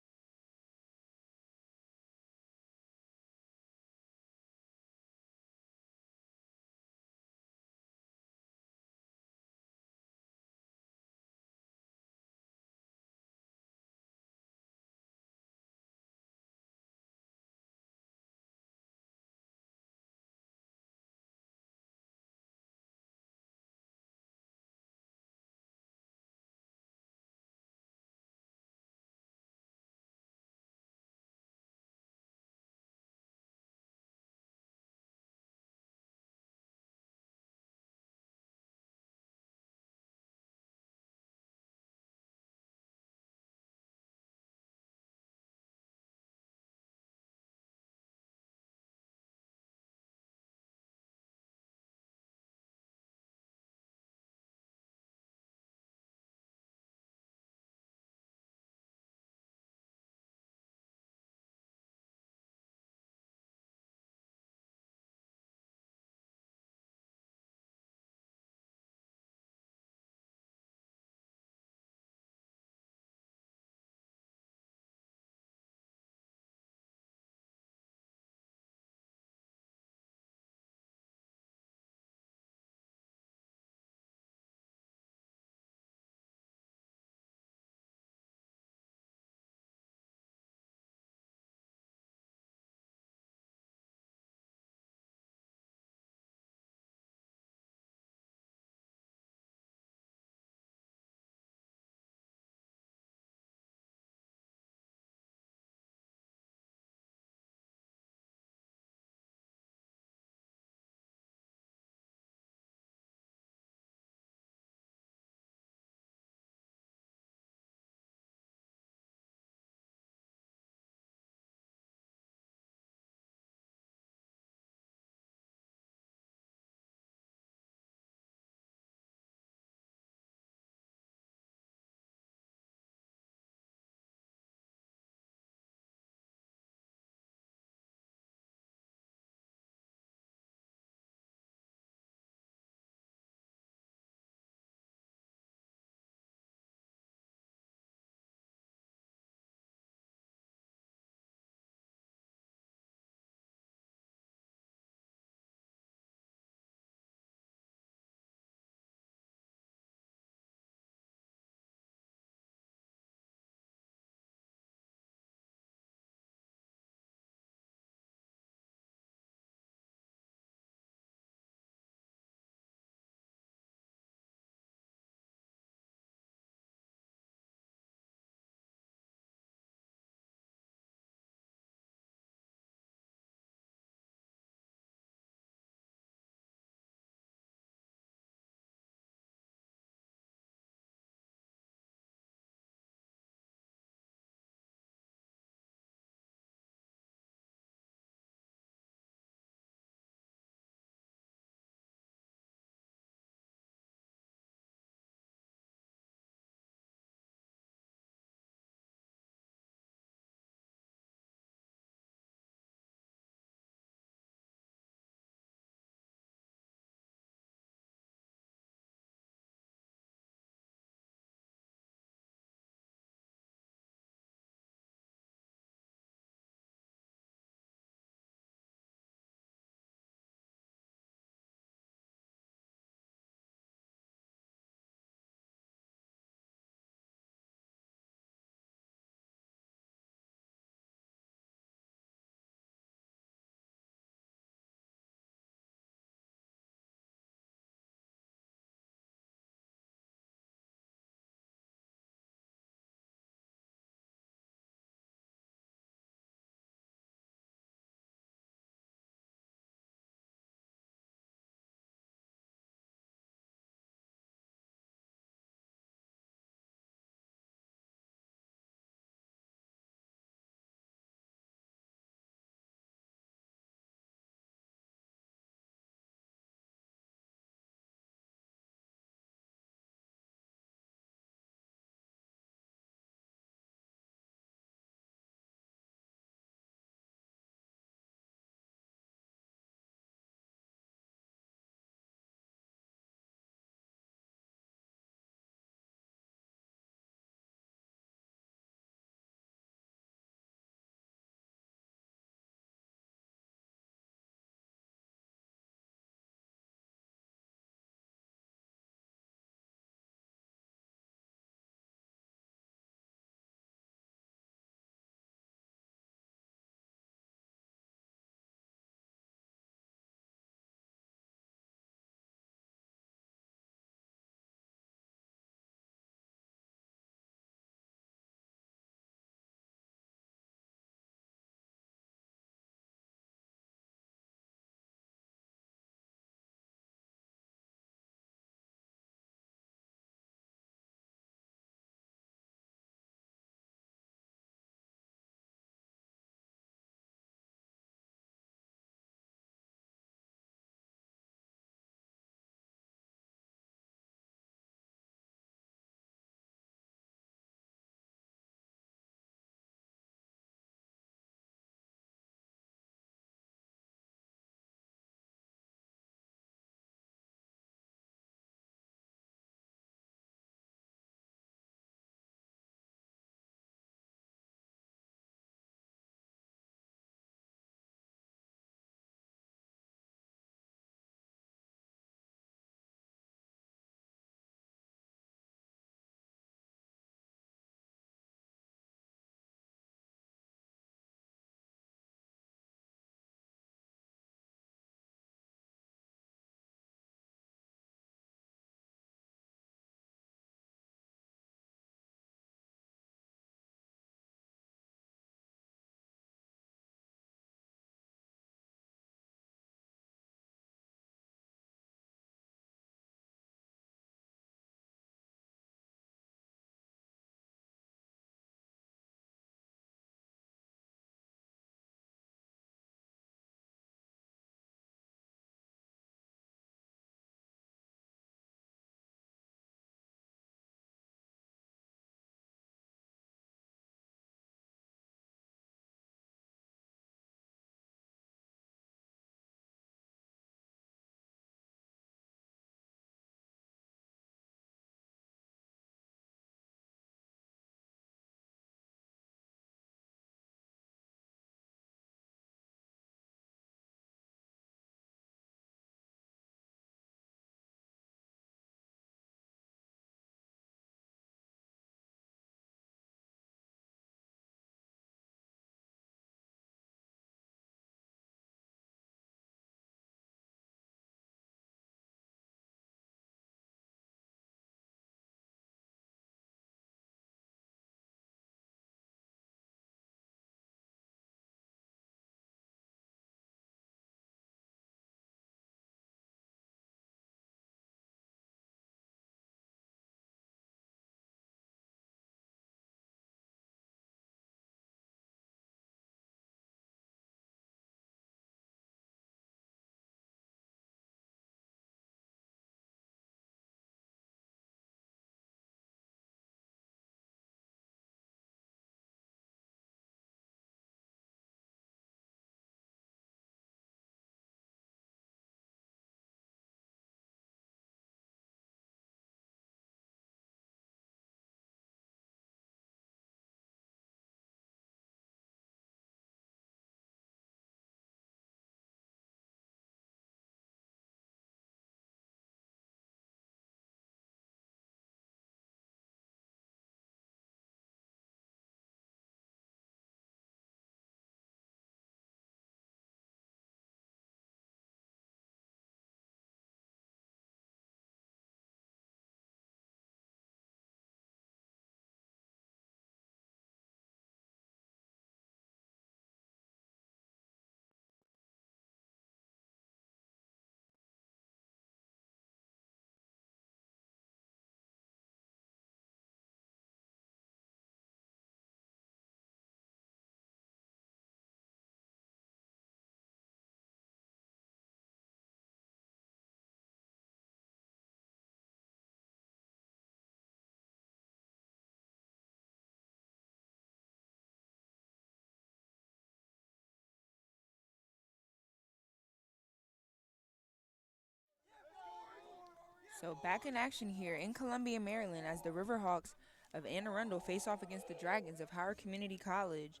So back in action here in Columbia, Maryland, as the Riverhawks of Anne Arundel face off against the Dragons of Howard Community College.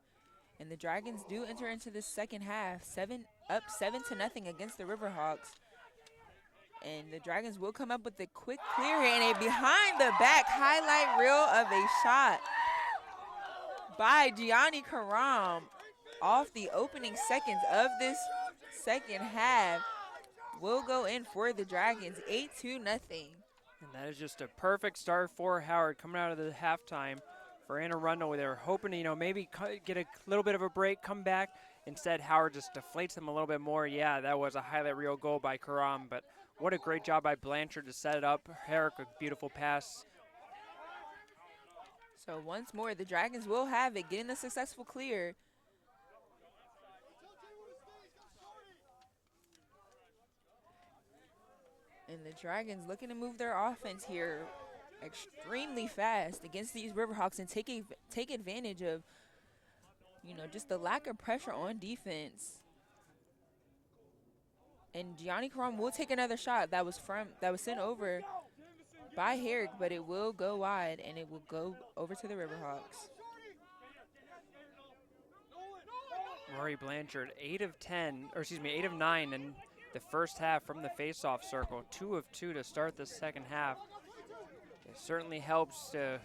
And the Dragons do enter into the second half, 7-0 against the Riverhawks. And the Dragons will come up with a quick clear here and a behind the back highlight reel of a shot by Gianni Karam off the opening seconds of this second half. Will go in for the Dragons, 8-0. And that is just a perfect start for Howard coming out of the halftime for Anne Arundel. They were hoping to, maybe get a little bit of a break, come back. Instead, Howard just deflates them a little bit more. Yeah, that was a highlight reel goal by Karam, but what a great job by Blanchard to set it up. Herrick, a beautiful pass. So once more, the Dragons will have it, getting a successful clear. And the Dragons looking to move their offense here extremely fast against these Riverhawks and take advantage of, just the lack of pressure on defense. And Gianni Karam will take another shot that was sent over by Herrick, but it will go wide and it will go over to the Riverhawks. Rory Blanchard, 8 of 9 in the first half from the face-off circle, 2 of 2 to start the second half. It certainly helps to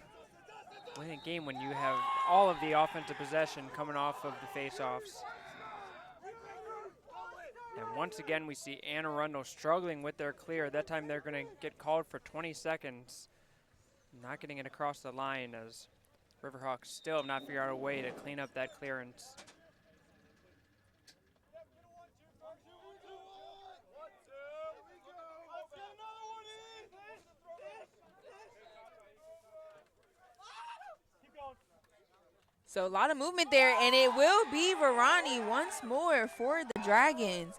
win a game when you have all of the offensive possession coming off of the face-offs. And once again, we see Anne Arundel struggling with their clear. That time they're going to get called for 20 seconds. Not getting it across the line as Riverhawks still have not figured out a way to clean up that clearance. So a lot of movement there, and it will be Varani once more for the Dragons.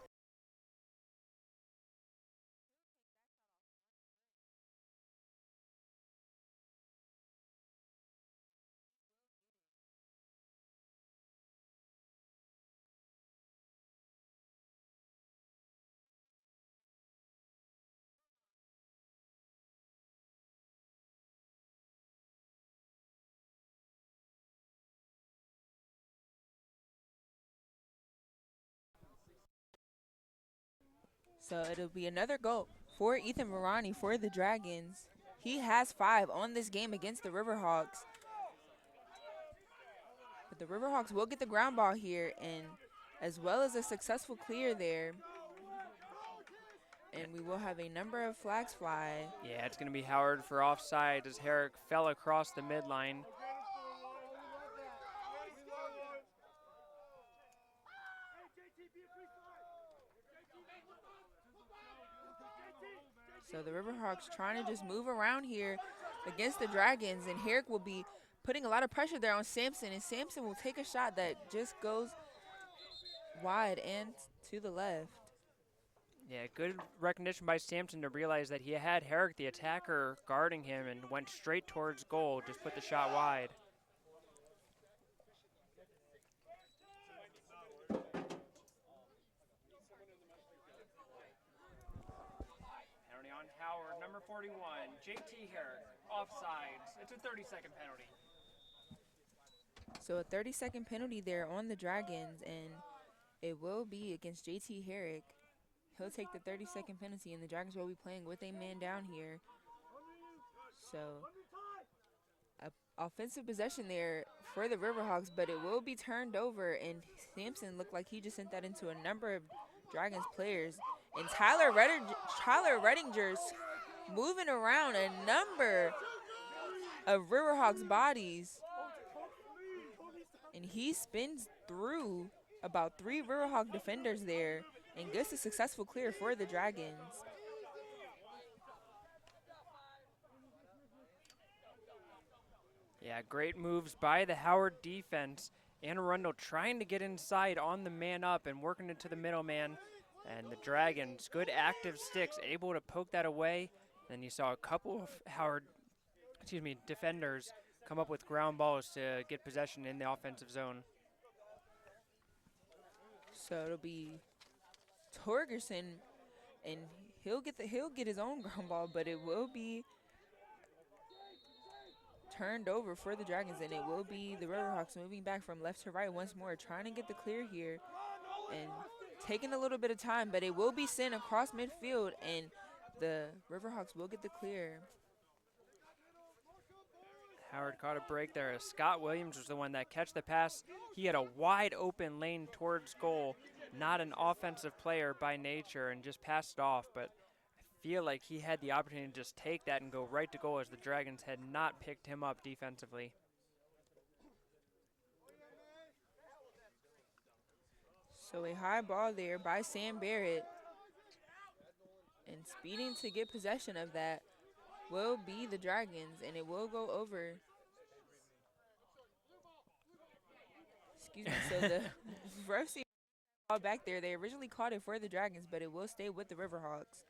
So it'll be another goal for Ethan Varani for the Dragons. He has 5 on this game against the Riverhawks. But the Riverhawks will get the ground ball here, and as well as a successful clear there. And we will have a number of flags fly. Yeah, it's going to be Howard for offside as Herrick fell across the midline. So the Riverhawks trying to just move around here against the Dragons, and Herrick will be putting a lot of pressure there on Sampson, and Sampson will take a shot that just goes wide and to the left. Yeah, good recognition by Sampson to realize that he had Herrick, the attacker, guarding him and went straight towards goal, just put the shot wide. Penalty on Howard, number 41, JT Herrick, offsides. It's a 30-second penalty. So a 30-second penalty there on the Dragons, and it will be against JT Herrick. He'll take the 30-second penalty, and the Dragons will be playing with a man down here. So, offensive possession there for the Riverhawks, but it will be turned over, and Sampson looked like he just sent that into a number of Dragons players. And Tyler Redinger's moving around a number of Riverhawks bodies, and he spins through about 3 Riverhawk defenders there and gets a successful clear for the Dragons. Yeah, great moves by the Howard defense. Anne Arundel trying to get inside on the man up and working into the middle man. And the Dragons, good active sticks, able to poke that away. Then you saw a couple of defenders come up with ground balls to get possession in the offensive zone. So it'll be Torgerson, and he'll get his own ground ball, but it will be turned over for the Dragons, and it will be the Riverhawks moving back from left to right once more, trying to get the clear here and taking a little bit of time, but it will be sent across midfield, and the Riverhawks will get the clear. Howard caught a break there. Scott Williams was the one that catch the pass. He had a wide open lane towards goal, not an offensive player by nature, and just passed it off, but I feel like he had the opportunity to just take that and go right to goal as the Dragons had not picked him up defensively. So a high ball there by Sam Barrett, and speeding to get possession of that will be the Dragons, and it will go over. Excuse me. So the refs see ball back there. They originally caught it for the Dragons, but it will stay with the Riverhawks.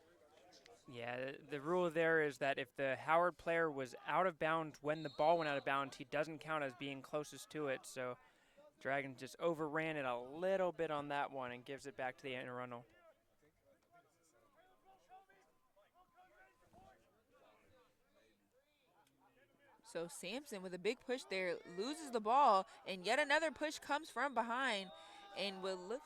Yeah, the rule there is that if the Howard player was out of bounds when the ball went out of bounds, he doesn't count as being closest to it. So Dragons just overran it a little bit on that one and gives it back to the Arundel. So Sampson with a big push there loses the ball, and yet another push comes from behind and will look.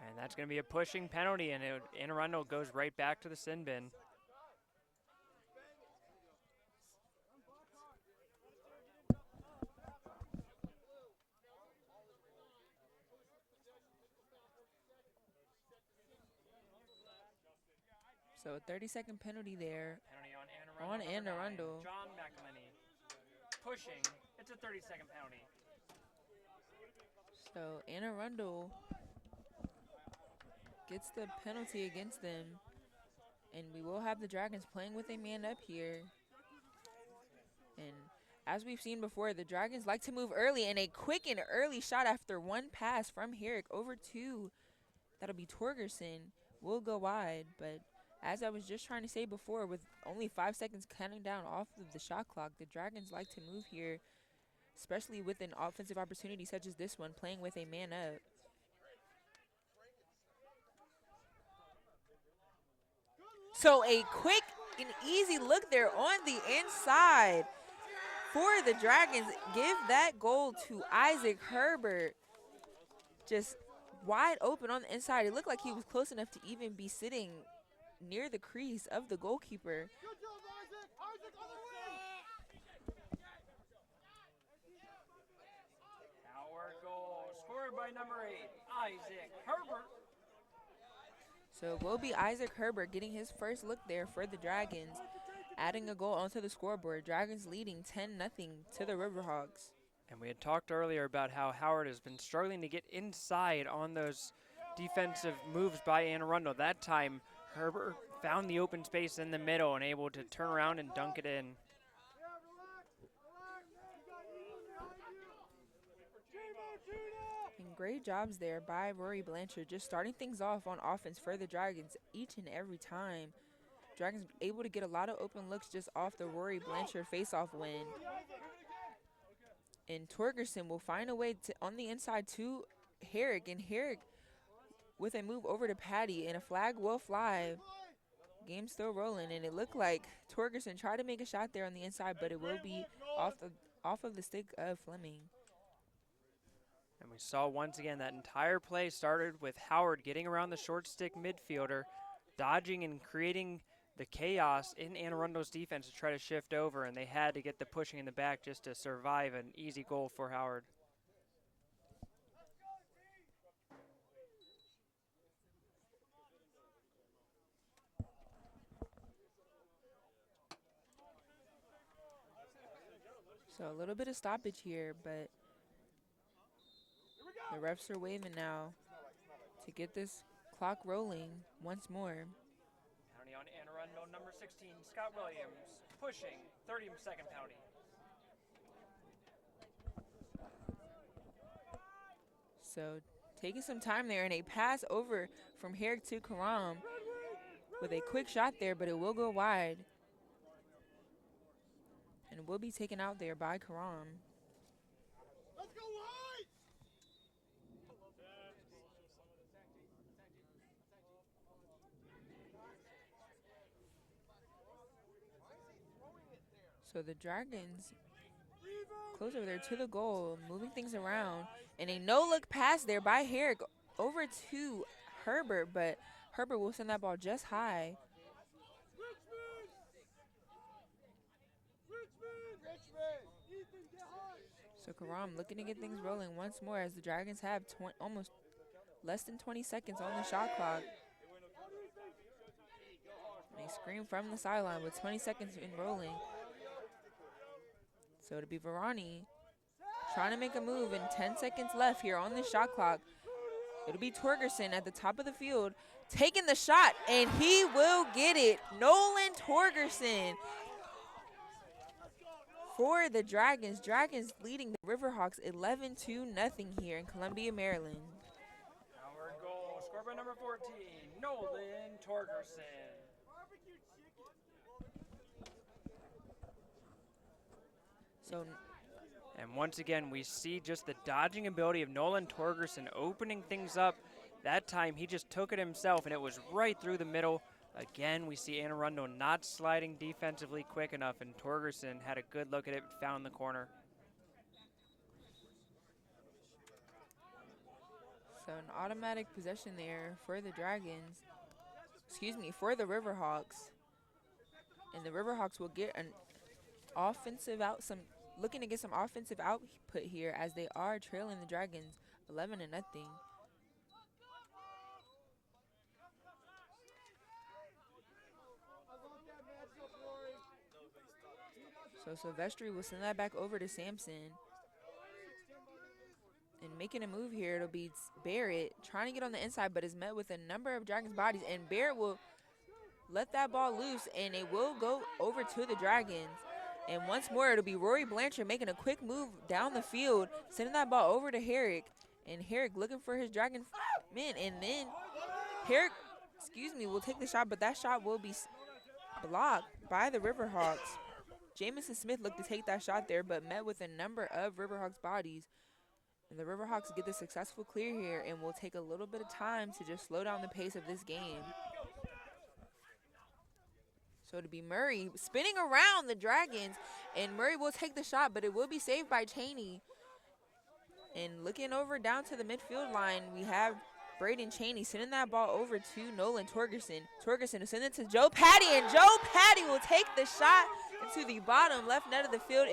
And that's going to be a pushing penalty, and Arundel goes right back to the sin bin. So a 30-second penalty there. Penalty on On Arundel. John McElhenney pushing. It's a 30-second penalty. So Arundel gets the penalty against them, and we will have the Dragons playing with a man up here. And as we've seen before, the Dragons like to move early, and a quick and early shot after one pass from Herrick over to, that'll be Torgerson, will go wide. But as I was just trying to say before, with only 5 seconds counting down off of the shot clock, the Dragons like to move here, especially with an offensive opportunity such as this one, playing with a man up. So a quick and easy look there on the inside for the Dragons. Give that goal to Isaac Herbert. Just wide open on the inside. It looked like he was close enough to even be sitting near the crease of the goalkeeper. Our goal scored by number 8, Isaac Herbert. So it will be Isaac Herbert getting his first look there for the Dragons, adding a goal onto the scoreboard. Dragons leading 10-0 to the Riverhawks. And we had talked earlier about how Howard has been struggling to get inside on those defensive moves by Anne Arundel. That time, Herbert found the open space in the middle and able to turn around and dunk it in. And great jobs there by Rory Blanchard, just starting things off on offense for the Dragons each and every time. Dragons able to get a lot of open looks just off the Rory Blanchard face-off win. And Torgerson will find a way to, on the inside to Herrick, and Herrick with a move over to Patty, and a flag will fly. Game still rolling, and it looked like Torgerson tried to make a shot there on the inside, but it will be off of the stick of Fleming. And we saw once again that entire play started with Howard getting around the short stick midfielder, dodging and creating the chaos in Anne Arundel's defense to try to shift over, and they had to get the pushing in the back just to survive an easy goal for Howard. So a little bit of stoppage here, but the refs are waving now to get this clock rolling once more. Penalty on Anne Arundel, number 16, Scott Williams, pushing, 30-second penalty. So taking some time there, and a pass over from Herrick to Karam with a quick shot there, but it will go wide. And will be taken out there by Karam. Let's go wide! So the Dragons close over there to the goal, moving things around. And a no-look pass there by Herrick over to Herbert, but Herbert will send that ball just high. So Karam looking to get things rolling once more as the Dragons have almost less than 20 seconds on the shot clock. And they scream from the sideline with 20 seconds in rolling. So it'll be Varani trying to make a move and 10 seconds left here on the shot clock. It'll be Torgerson at the top of the field taking the shot, and he will get it. Nolan Torgerson for the Dragons. Dragons leading the Riverhawks 11-0 here in Columbia, Maryland. Our goal, scored by number 14, Nolan Torgerson. And once again, we see just the dodging ability of Nolan Torgerson opening things up. That time, he just took it himself, and it was right through the middle. Again, we see Anne Arundel not sliding defensively quick enough, and Torgerson had a good look at it and found the corner. So an automatic possession there for the Dragons. For the Riverhawks. And the Riverhawks will get an offensive looking to get some offensive output here as they are trailing the Dragons 11-0. So Silvestri will send that back over to Sampson. And making a move here, it'll be Barrett trying to get on the inside, but is met with a number of Dragons bodies. And Barrett will let that ball loose, and it will go over to the Dragons. And once more, it'll be Rory Blanchard making a quick move down the field, sending that ball over to Herrick. And Herrick looking for his Dragon men. And then Herrick, will take the shot, but that shot will be blocked by the Riverhawks. Jamison Smith looked to take that shot there, but met with a number of Riverhawks bodies. And the Riverhawks get the successful clear here and will take a little bit of time to just slow down the pace of this game. So it'll be Murray spinning around the Dragons, and Murray will take the shot, but it will be saved by Cheney. And looking over down to the midfield line, we have Braden Cheney sending that ball over to Nolan Torgerson. Torgerson will send it to Joe Patty, and Joe Patty will take the shot into the bottom left net of the field.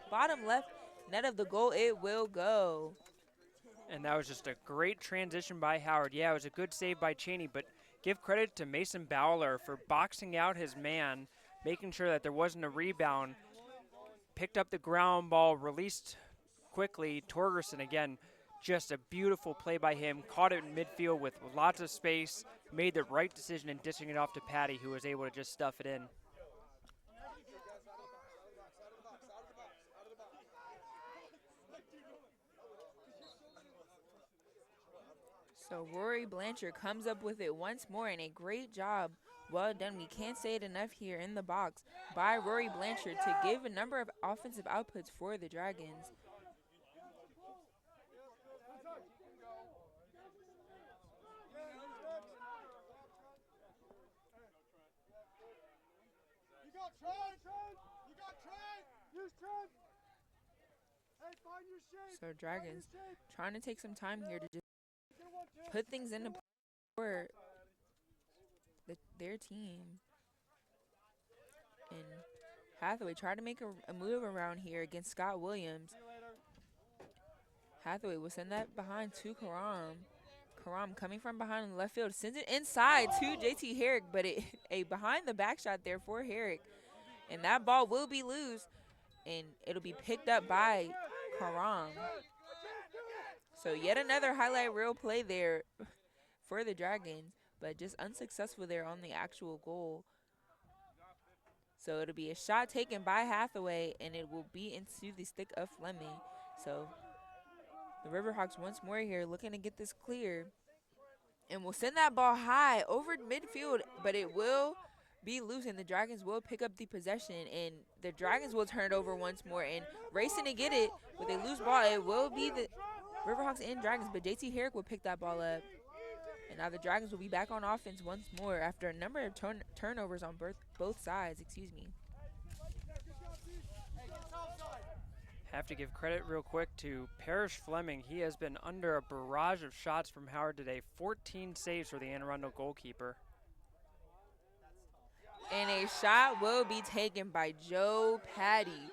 Bottom left net of the goal, it will go. And that was just a great transition by Howard. Yeah, it was a good save by Cheney, but give credit to Mason Bowler for boxing out his man, making sure that there wasn't a rebound. Picked up the ground ball, released quickly. Torgerson, again, just a beautiful play by him. Caught it in midfield with lots of space, made the right decision in dishing it off to Patty, who was able to just stuff it in. So Rory Blanchard comes up with it once more, and a great job. Well done. We can't say it enough here in the box by Rory Blanchard to give a number of offensive outputs for the Dragons. So Dragons trying to take some time here to just put things into play for their team. And Hathaway tried to make a move around here against Scott Williams. Hathaway will send that behind to Karam. Karam coming from behind in the left field, sends it inside to JT Herrick, but a behind the back shot there for Herrick. And that ball will be loose, and it'll be picked up by Karam. So yet another highlight reel play there for the Dragons, but just unsuccessful there on the actual goal. So it'll be a shot taken by Hathaway, and it will be into the stick of Fleming. So the Riverhawks once more here looking to get this clear. And we'll send that ball high over midfield, but it will be loose, and the Dragons will pick up the possession, and the Dragons will turn it over once more. And racing to get it with a loose ball, it will be the Riverhawks and Dragons, but JT Herrick will pick that ball up. And now the Dragons will be back on offense once more after a number of turnovers on both sides. Have to give credit real quick to Parrish Fleming. He has been under a barrage of shots from Howard today. 14 saves for the Anne Arundel goalkeeper. And a shot will be taken by Joe Patty.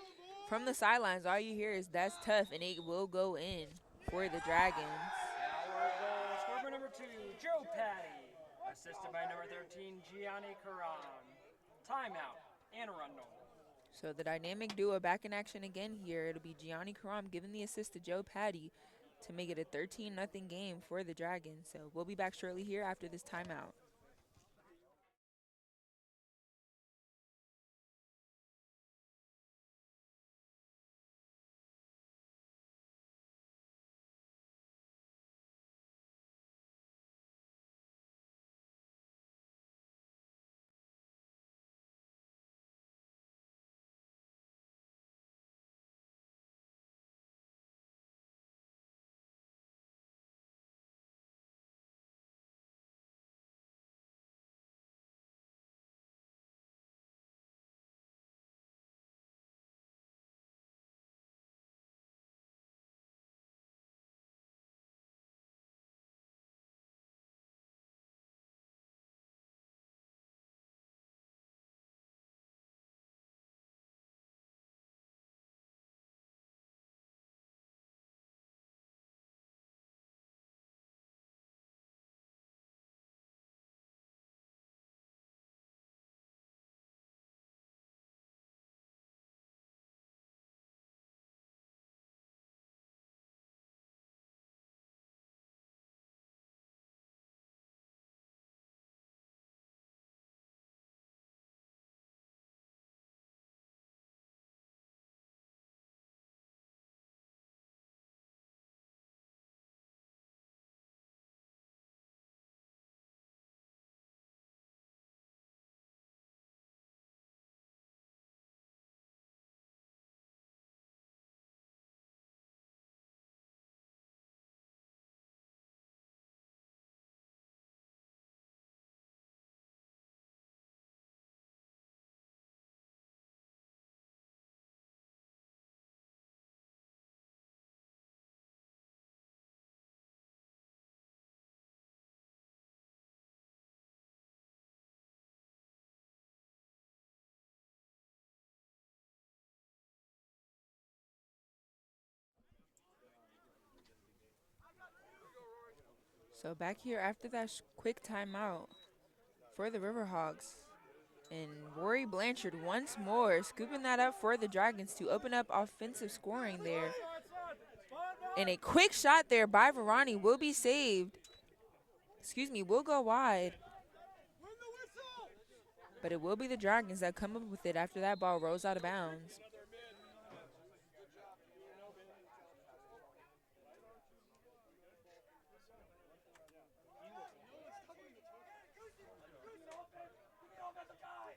From the sidelines, all you hear is "that's tough," and it will go in for the Dragons. Our goal scorer number 2, Joe Patty. Assisted by number 13, Gianni Karam. Timeout, Anne Arundel. So the dynamic duo back in action again here. It'll be Gianni Karam giving the assist to Joe Patty to make it a 13-0 game for the Dragons. So we'll be back shortly here after this timeout. So back here after that quick timeout for the Riverhawks. And Rory Blanchard once more scooping that up for the Dragons to open up offensive scoring there. And a quick shot there by Varani will be saved. Will go wide. But it will be the Dragons that come up with it after that ball rolls out of bounds.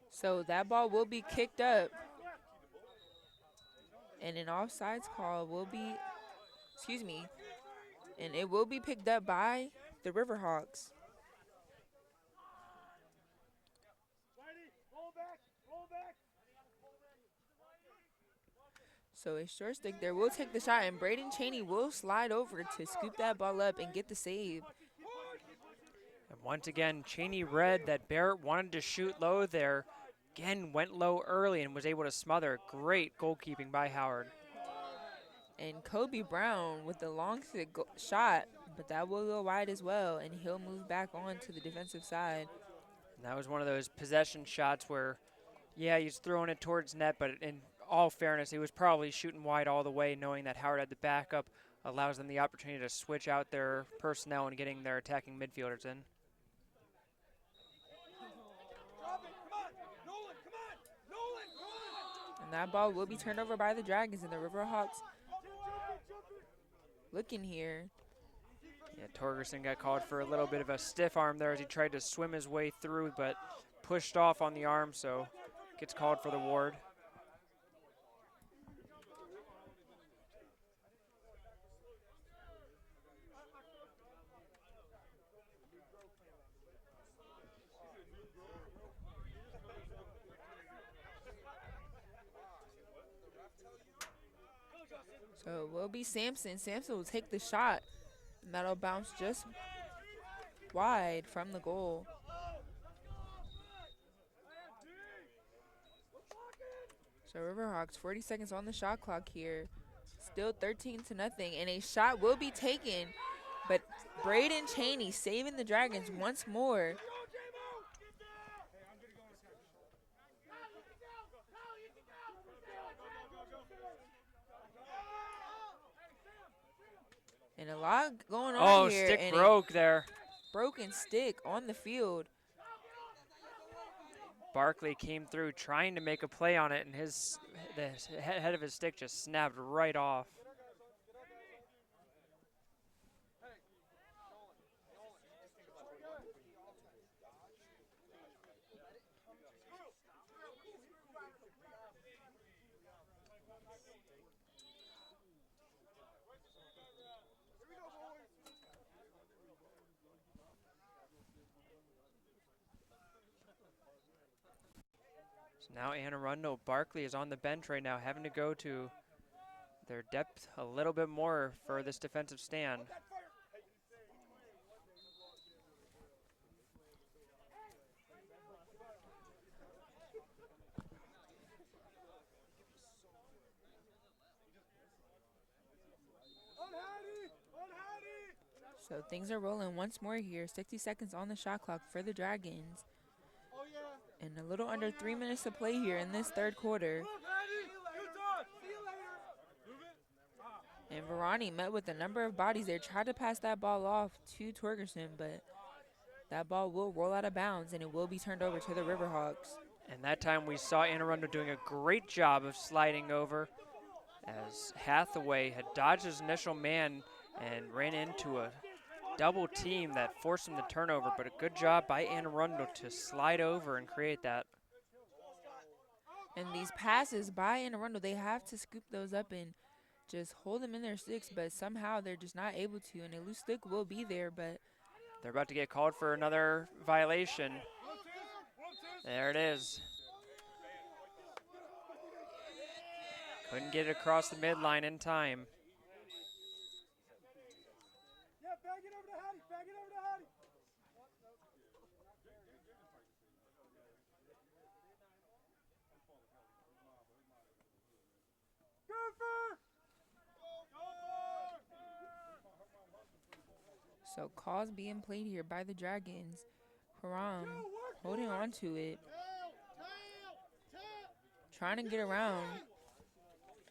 So that ball will be kicked up. And an offsides call will be, and it will be picked up by the Riverhawks. So a short stick there will take the shot, and Braden Cheney will slide over to scoop that ball up and get the save. And once again, Cheney read that Barrett wanted to shoot low there. Again, went low early and was able to smother. Great goalkeeping by Howard. And Kobe Brown with the long stick shot, but that will go wide as well, and he'll move back on to the defensive side. And that was one of those possession shots where, yeah, he's throwing it towards net, but in all fairness, he was probably shooting wide all the way, knowing that Howard had the backup, allows them the opportunity to switch out their personnel and getting their attacking midfielders in. And that ball will be turned over by the Dragons, and the Riverhawks looking here. Yeah, Torgerson got called for a little bit of a stiff arm there as he tried to swim his way through, but pushed off on the arm, so gets called for the ward. So it will be Sampson. Sampson will take the shot, and that'll bounce just wide from the goal. So Riverhawks, 40 seconds on the shot clock here. Still 13-0, and a shot will be taken, but Braden Cheney saving the Dragons once more. And a lot going on here. Stick and broke there. Broken stick on the field. Barkley came through trying to make a play on it, and the head of his stick just snapped right off. So now Anne Arundel, Barkley is on the bench right now, having to go to their depth a little bit more for this defensive stand. So things are rolling once more here. 60 seconds on the shot clock for the Dragons. And a little under 3 minutes to play here in this third quarter. And Verani met with a number of bodies there. Tried to pass that ball off to Torgerson, but that ball will roll out of bounds, and it will be turned over to the Riverhawks. And that time we saw Anne Arundel doing a great job of sliding over as Hathaway had dodged his initial man and ran into a double team that forced him to turnover, but a good job by Anne Arundel to slide over and create that. And these passes by Anne Arundel, they have to scoop those up and just hold them in their sticks, but somehow they're just not able to, and a loose stick will be there, but they're about to get called for another violation. There it is. Couldn't get it across the midline in time. So calls being played here by the Dragons. Haram holding on to it. Trying to get around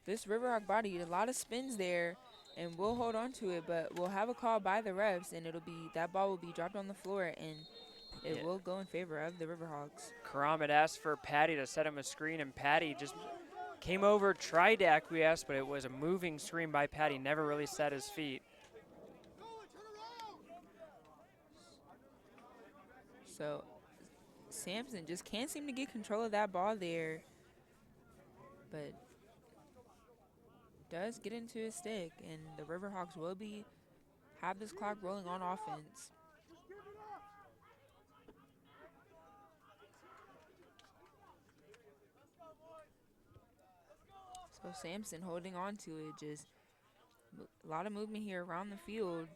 this Riverhawk body. A lot of spins there, and we'll hold on to it, but we'll have a call by the refs, and that ball will be dropped on the floor, and it will go in favor of the Riverhawks. Karam had asked for Patty to set him a screen, and Patty just came over, tried to acquiesce, but it was a moving screen by Patty, never really set his feet. So Sampson just can't seem to get control of that ball there, but does get into his stick, and the Riverhawks will have this clock rolling on offense. So Sampson holding on to it, just a lot of movement here around the field,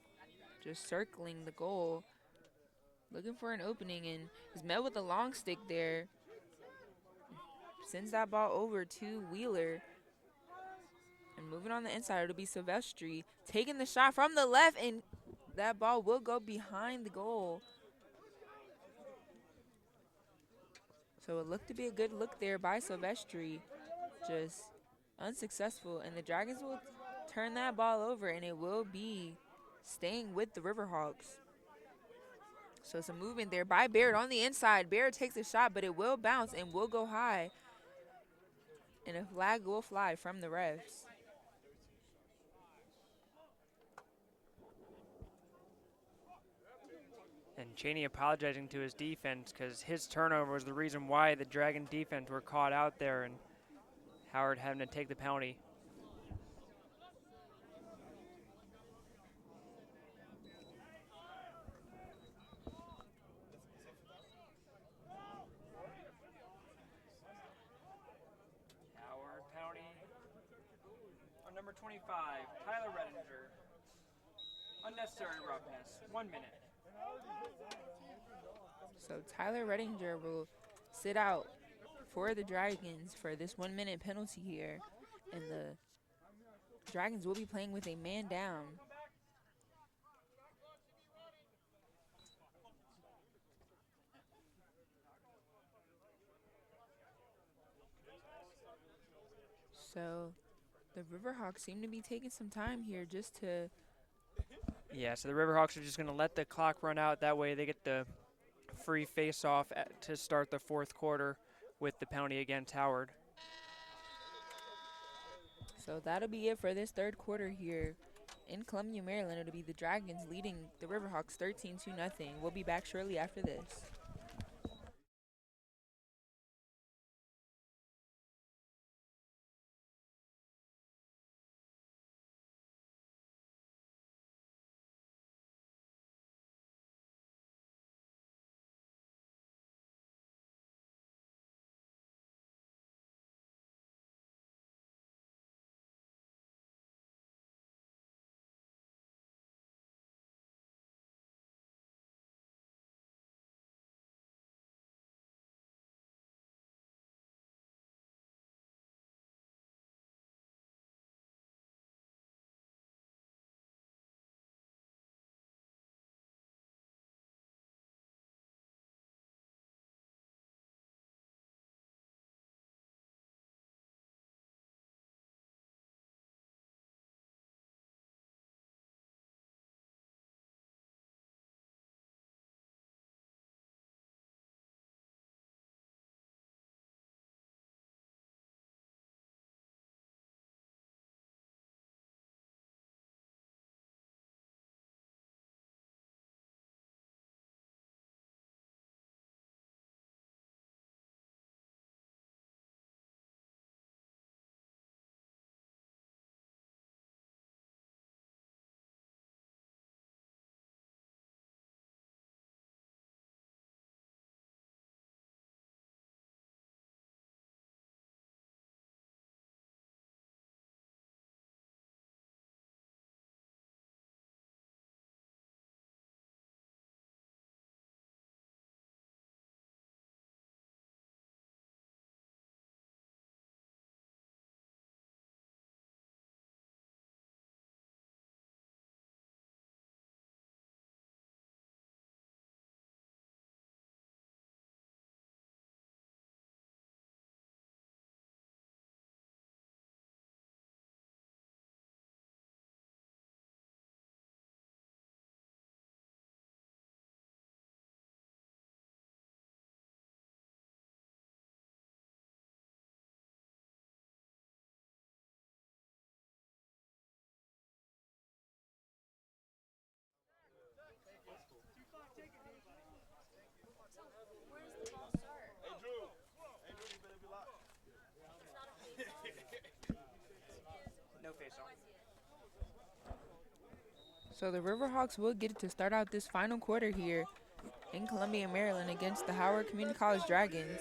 just circling the goal, looking for an opening, and is met with a long stick there. Sends that ball over to Wheeler. And moving on the inside, it'll be Silvestri taking the shot from the left, and that ball will go behind the goal. So it looked to be a good look there by Silvestri, just unsuccessful. And the Dragons will turn that ball over, and it will be staying with the Riverhawks. So some movement there by Barrett on the inside. Barrett takes a shot, but it will bounce and will go high. And a flag will fly from the refs. And Cheney apologizing to his defense because his turnover was the reason why the Dragon defense were caught out there, and Howard having to take the penalty. Howard penalty on number 25, Tyler Redinger. Unnecessary roughness, 1 minute. So Tyler Redinger will sit out for the Dragons for this 1 minute penalty here. And the Dragons will be playing with a man down. So the Riverhawks seem to be taking some time here just to... Yeah, so the Riverhawks are just going to let the clock run out. That way they get the free face-off to start the fourth quarter with the penalty against Howard. So that'll be it for this third quarter here. In Columbia, Maryland, it'll be the Dragons leading the Riverhawks 13-0. We'll be back shortly after this. No face-off. So the Riverhawks will get it to start out this final quarter here in Columbia, Maryland against the Howard Community College Dragons.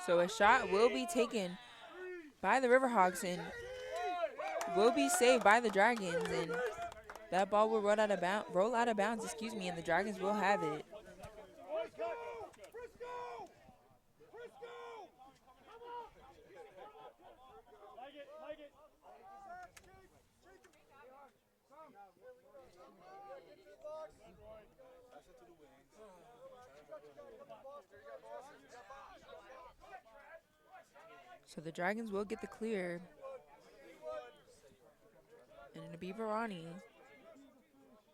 So a shot will be taken by the Riverhawks and will be saved by the Dragons, and that ball will roll out of bounds, and the Dragons will have it. So the Dragons will get the clear. And it'll be Varani,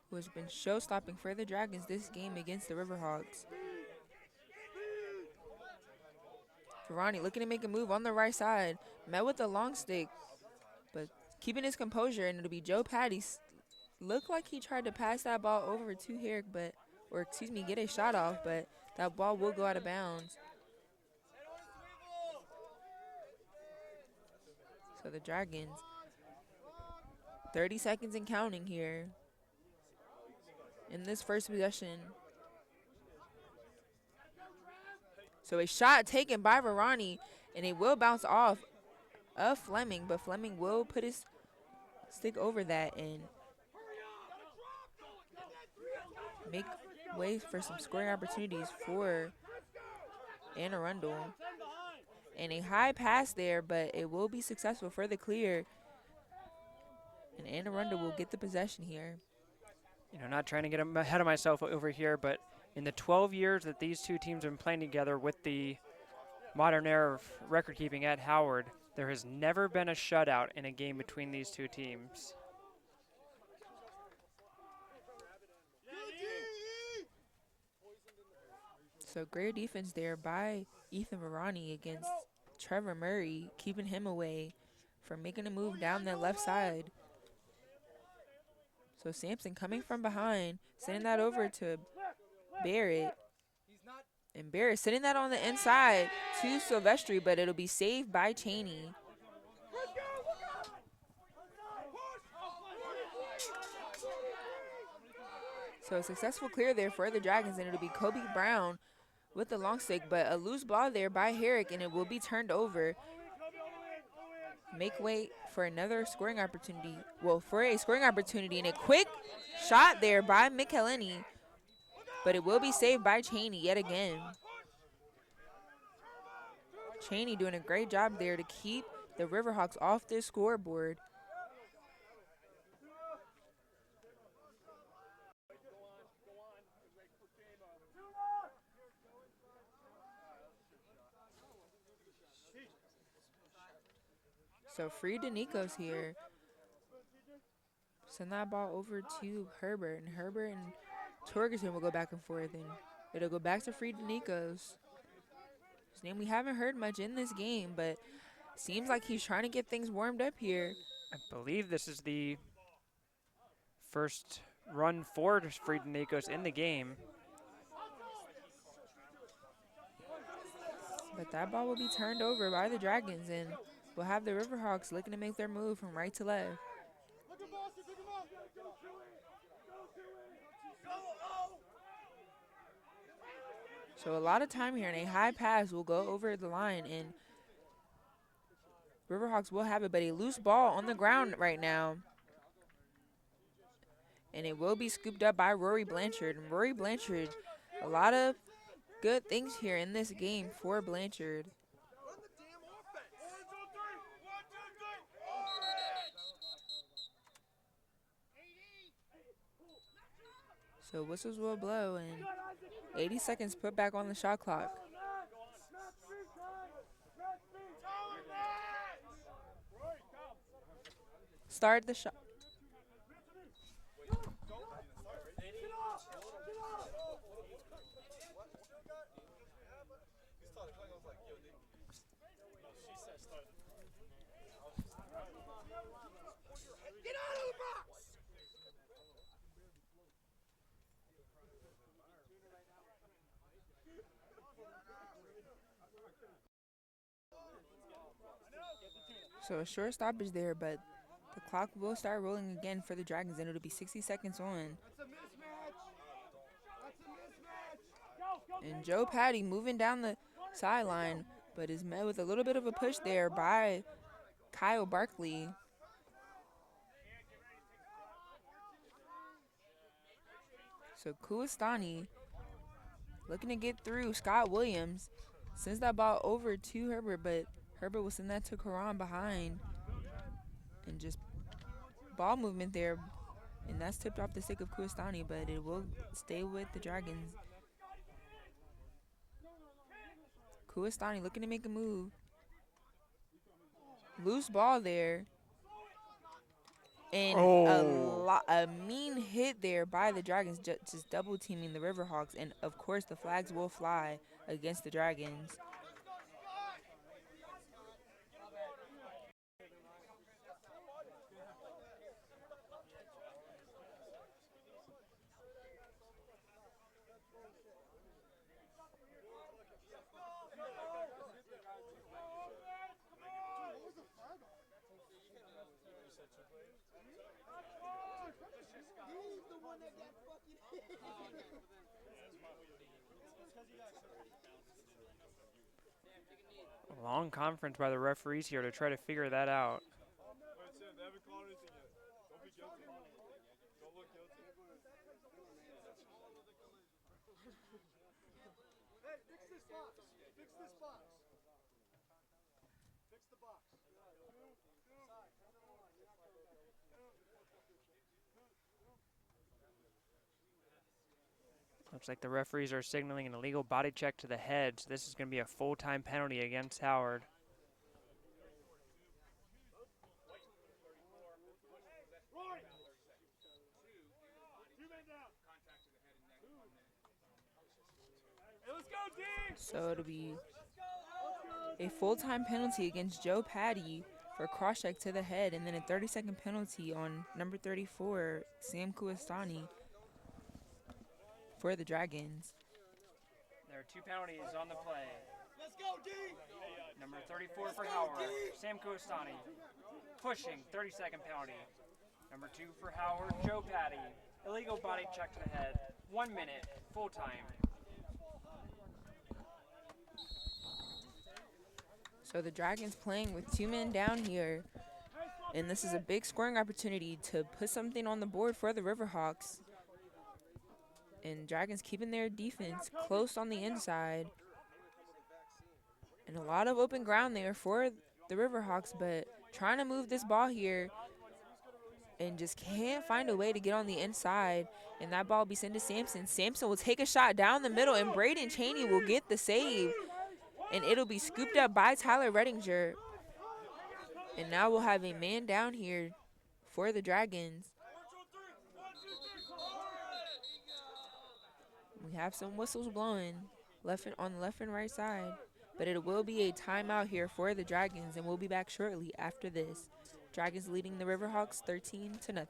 who has been show-stopping for the Dragons this game against the Riverhawks. Varani looking to make a move on the right side. Met with a long stick, but keeping his composure, and it'll be Joe Patty. Looked like he tried to pass that ball over to Herrick, get a shot off, but that ball will go out of bounds. So the Dragons, 30 seconds and counting here. in this first possession. So a shot taken by Verani, and it will bounce off of Fleming, but Fleming will put his stick over that and make way for some scoring opportunities for Anne Arundel. And a high pass there, but it will be successful for the clear. And Anne Arundel will get the possession here. You know, not trying to get ahead of myself over here, but in the 12 years that these two teams have been playing together with the modern era of record keeping at Howard, there has never been a shutout in a game between these two teams. So great defense there by Ethan Verani against Trevor Murray, keeping him away from making a move down that left side. So Sampson coming from behind, sending that over to Barrett. And Barrett sending that on the inside to Silvestri, but it'll be saved by Cheney. So a successful clear there for the Dragons, and it'll be Kobe Brown with the long stick, but a loose ball there by Herrick, and it will be turned over. Make way for another scoring opportunity. Well, for a scoring opportunity, and a quick shot there by Michelini, but it will be saved by Cheney yet again. Cheney doing a great job there to keep the Riverhawks off the scoreboard. So free Danicos here. Send that ball over to Herbert, and Herbert and Torgerson will go back and forth, and it'll go back to free Danicos. His name we haven't heard much in this game, but seems like he's trying to get things warmed up here. I believe this is the first run for Free Danicos in the game. But that ball will be turned over by the Dragons, and we'll have the Riverhawks looking to make their move from right to left. So a lot of time here, and a high pass will go over the line, and Riverhawks will have it, but a loose ball on the ground right now. And it will be scooped up by Rory Blanchard. And Rory Blanchard, a lot of good things here in this game for Blanchard. So whistles will blow, and 80 seconds put back on the shot clock. Start the shot. So a short stoppage there, but the clock will start rolling again for the Dragons, and it'll be 60 seconds on. And Joe Patty moving down the sideline, but is met with a little bit of a push there by Kyle Barkley. So Kuastani looking to get through Scott Williams. Sends that ball over to Herbert, but Herbert will send that to Karan behind. And just ball movement there. And that's tipped off the stick of Kuastani, but it will stay with the Dragons. Kuastani looking to make a move. Loose ball there. And a mean hit there by the Dragons, just double teaming the Riverhawks. And of course the flags will fly against the Dragons. A long conference by the referees here to try to figure that out. Looks like the referees are signaling an illegal body check to the head, so this is going to be a full-time penalty against Howard. So it'll be a full-time penalty against Joe Patty for a cross-check to the head, and then a 30-second penalty on number 34, Sam Kuastani, for the Dragons. There are 2 penalties on the play. Number 34 for Howard, Sam Kuastani, pushing, 30-second penalty. Number 2 for Howard, Joe Patty, illegal body check to the head, 1 minute, full time. So the Dragons playing with 2 men down here, and this is a big scoring opportunity to put something on the board for the Riverhawks. And Dragons keeping their defense close on the inside. And a lot of open ground there for the Riverhawks, but trying to move this ball here and just can't find a way to get on the inside. And that ball will be sent to Sampson. Sampson will take a shot down the middle, and Braden Cheney will get the save. And it'll be scooped up by Tyler Redinger. And now we'll have a man down here for the Dragons. We have some whistles blowing on the left and right side. But it will be a timeout here for the Dragons, and we'll be back shortly after this. Dragons leading the Riverhawks 13-0.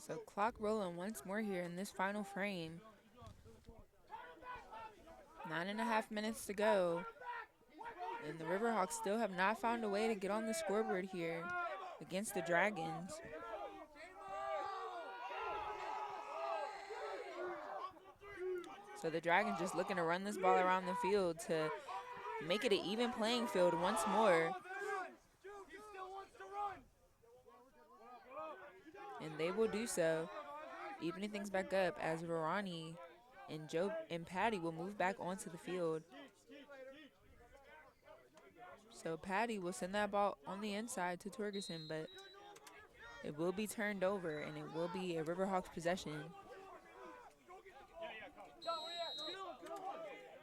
So clock rolling once more here in this final frame. 9.5 minutes to go. And the Riverhawks still have not found a way to get on the scoreboard here against the Dragons. So the Dragons just looking to run this ball around the field to make it an even playing field once more. And they will do so, evening things back up as Verani and Joe and Patty will move back onto the field. So Patty will send that ball on the inside to Torgerson, but it will be turned over and it will be a Riverhawks possession.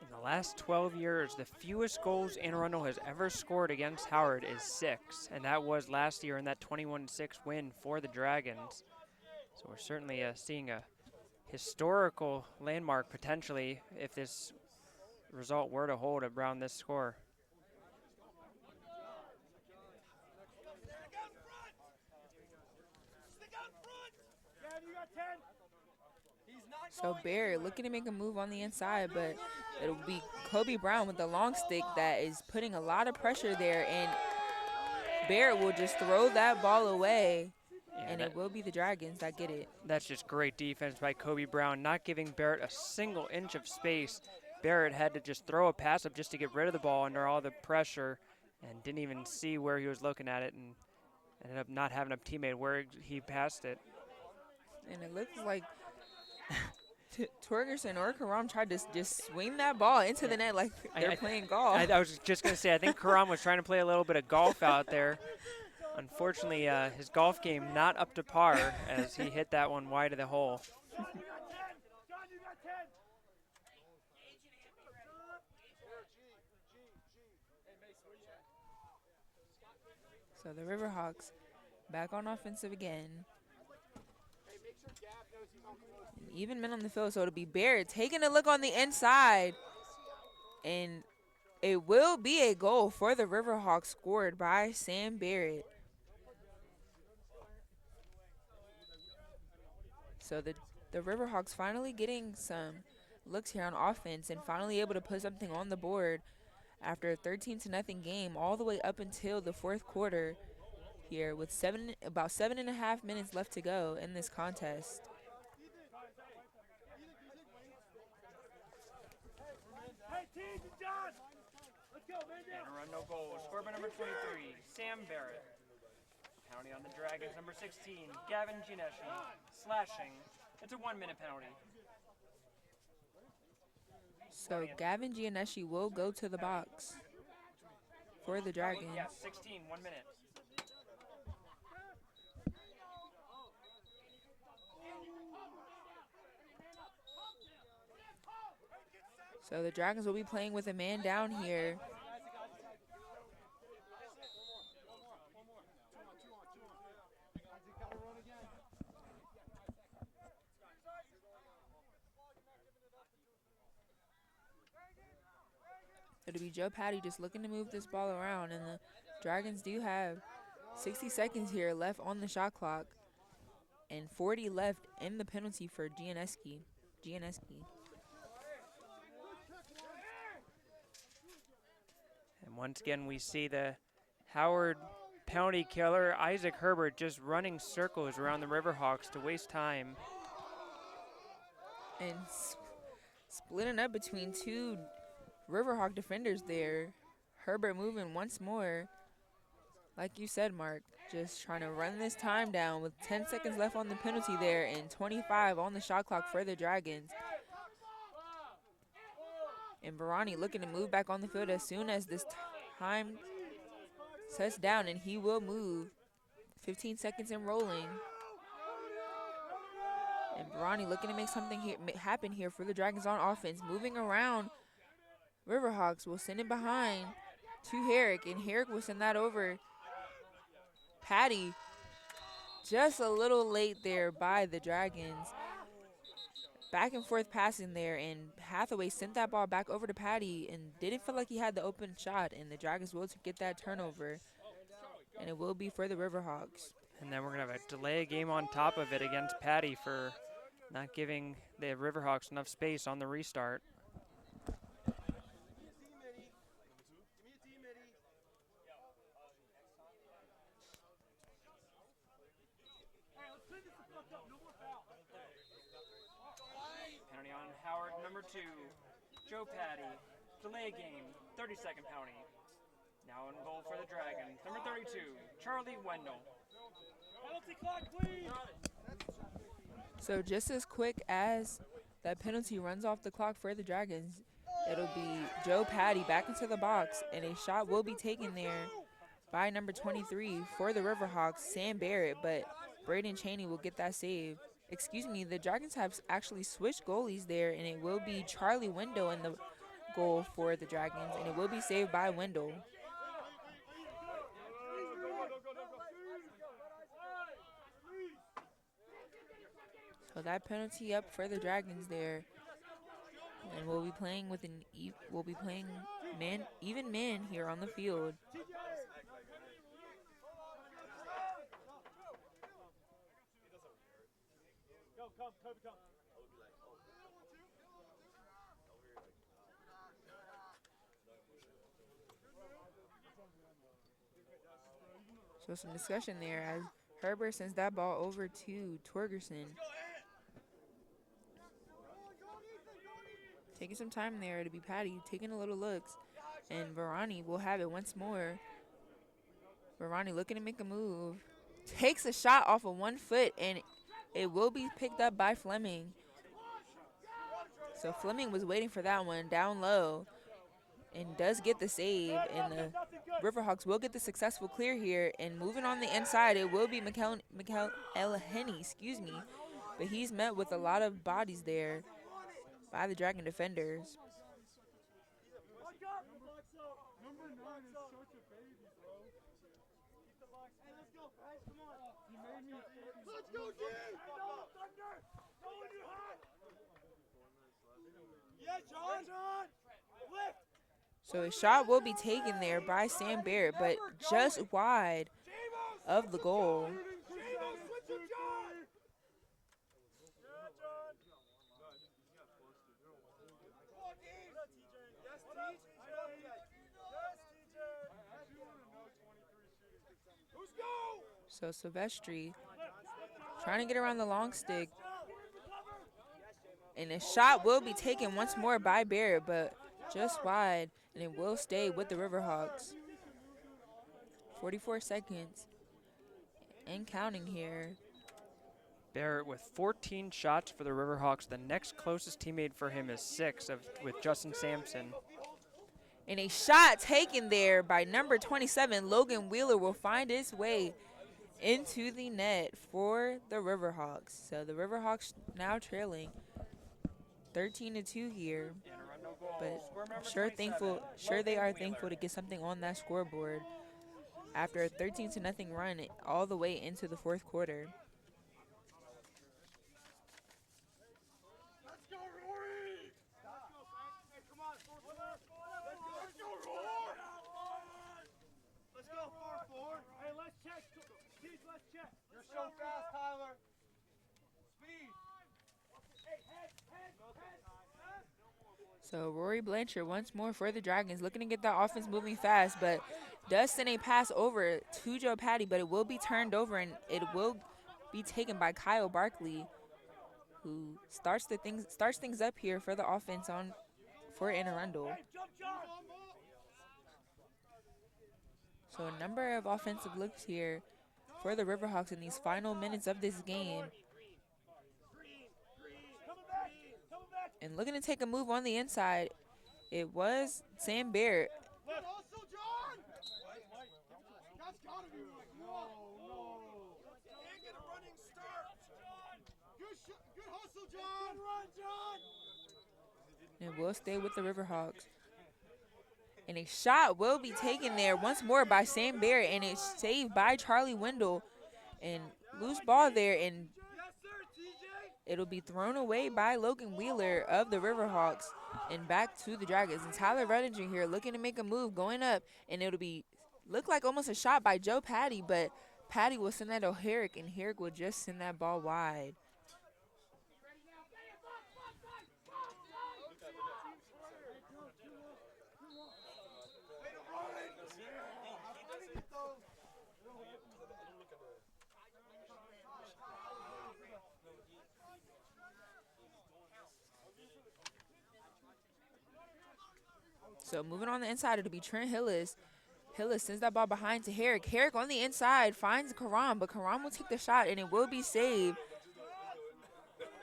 In the last 12 years, the fewest goals Anne Arundel has ever scored against Howard is 6, and that was last year in that 21-6 win for the Dragons. So we're certainly seeing a historical landmark potentially if this result were to hold around this score. So Barrett looking to make a move on the inside, but it'll be Kobe Brown with the long stick that is putting a lot of pressure there, and Barrett will just throw that ball away, and it will be the Dragons that get it. That's just great defense by Kobe Brown, not giving Barrett a single inch of space. Barrett had to just throw a pass up just to get rid of the ball under all the pressure and didn't even see where he was looking at it and ended up not having a teammate where he passed it. And it looks like Torgerson or Karam tried to just swing that ball into the net like they're playing golf. I was just going to say, I think Karam was trying to play a little bit of golf out there. Unfortunately, his golf game not up to par as he hit that one wide of the hole. So the Riverhawks back on offensive again. Even men on the field, so it'll be Barrett taking a look on the inside. And it will be a goal for the Riverhawks, scored by Sam Barrett. So the Riverhawks finally getting some looks here on offense and finally able to put something on the board after a 13-0 game all the way up until the fourth quarter here with about 7.5 minutes left to go in this contest. And Arundel goal, scored by number 23, Sam Barrett. Penalty on the Dragons, number 16, Gavin Gianeshi, slashing. It's a 1-minute penalty. So Gavin Gianeshi will go to the box for the Dragons. Yeah, 16, 1 minute. So the Dragons will be playing with a man down here. It'll be Joe Patty just looking to move this ball around, and the Dragons do have 60 seconds here left on the shot clock and 40 left in the penalty for Gianeski. And once again, we see the Howard penalty killer, Isaac Herbert, just running circles around the Riverhawks to waste time. And splitting up between two Riverhawk defenders there. Herbert moving once more. Like you said, Mark, just trying to run this time down with 10 seconds left on the penalty there and 25 on the shot clock for the Dragons. And Barani looking to move back on the field as soon as this time sets down, and he will move. 15 seconds and rolling. And Barani looking to make something happen here for the Dragons on offense. Moving around, Riverhawks will send it behind to Herrick, and Herrick will send that over. Patty just a little late there by the Dragons. Back and forth passing there, and Hathaway sent that ball back over to Patty and didn't feel like he had the open shot, and the Dragons will get that turnover, and it will be for the Riverhawks. And then we're going to have a delay game on top of it against Patty for not giving the Riverhawks enough space on the restart. Penalty on Howard, number 2, Joe Patty. Delay game, 30-second penalty. Now in goal for the Dragons, number 32, Charlie Wendell. Penalty clock, please. So just as quick as that penalty runs off the clock for the Dragons, it'll be Joe Patty back into the box, and a shot will be taken there by number 23 for the Riverhawks, Sam Barrett, but Braden Cheney will get that save. Excuse me, the Dragons have actually switched goalies there, and it will be Charlie Wendell in the goal for the Dragons, and it will be saved by Wendell. So So that penalty up for the Dragons there, and we'll be playing with we'll be playing even man here on the field. So some discussion there as Herbert sends that ball over to Torgerson. Taking some time there to be Patty, taking a little looks. And Varani will have it once more. Varani looking to make a move. Takes a shot off of 1 foot, and it will be picked up by Fleming. So Fleming was waiting for that one down low and does get the save. And the Riverhawks will get the successful clear here. And moving on the inside, it will be Mikael Elheny, but he's met with a lot of bodies there by the Dragon defenders. So a shot will be taken there by Sam Barrett, but just wide of the goal. So Silvestri trying to get around the long stick. And a shot will be taken once more by Barrett, but just wide, and it will stay with the Riverhawks. 44 seconds and counting here. Barrett with 14 shots for the Riverhawks. The next closest teammate for him is 6 with Justin Sampson. And a shot taken there by number 27, Logan Wheeler, will find his way into the net for the Riverhawks. So the Riverhawks now trailing 13-2 here. But I'm sure they are thankful to get something on that scoreboard after a 13-0 run all the way into the fourth quarter. You're so fast, Tyler. Speed. So Rory Blanchard once more for the Dragons, looking to get that offense moving fast, but does send a pass over to Joe Patty, but it will be turned over and it will be taken by Kyle Barkley, who starts things up here for the offense for Anne Arundel. So a number of offensive looks here for the Riverhawks in these final minutes of this game. And looking to take a move on the inside, it was Sam Barrett. And will stay with the Riverhawks. And a shot will be taken there once more by Sam Barrett, and it's saved by Charlie Wendell. And loose ball there, and it'll be thrown away by Logan Wheeler of the Riverhawks and back to the Dragons. And Tyler Redinger here looking to make a move, going up, and it'll look like almost a shot by Joe Patty, but Patty will send that to Herrick, and Herrick will just send that ball wide. So moving on the inside, it'll be Trent Hillis. Hillis sends that ball behind to Herrick. Herrick on the inside finds Karam, but Karam will take the shot, and it will be saved.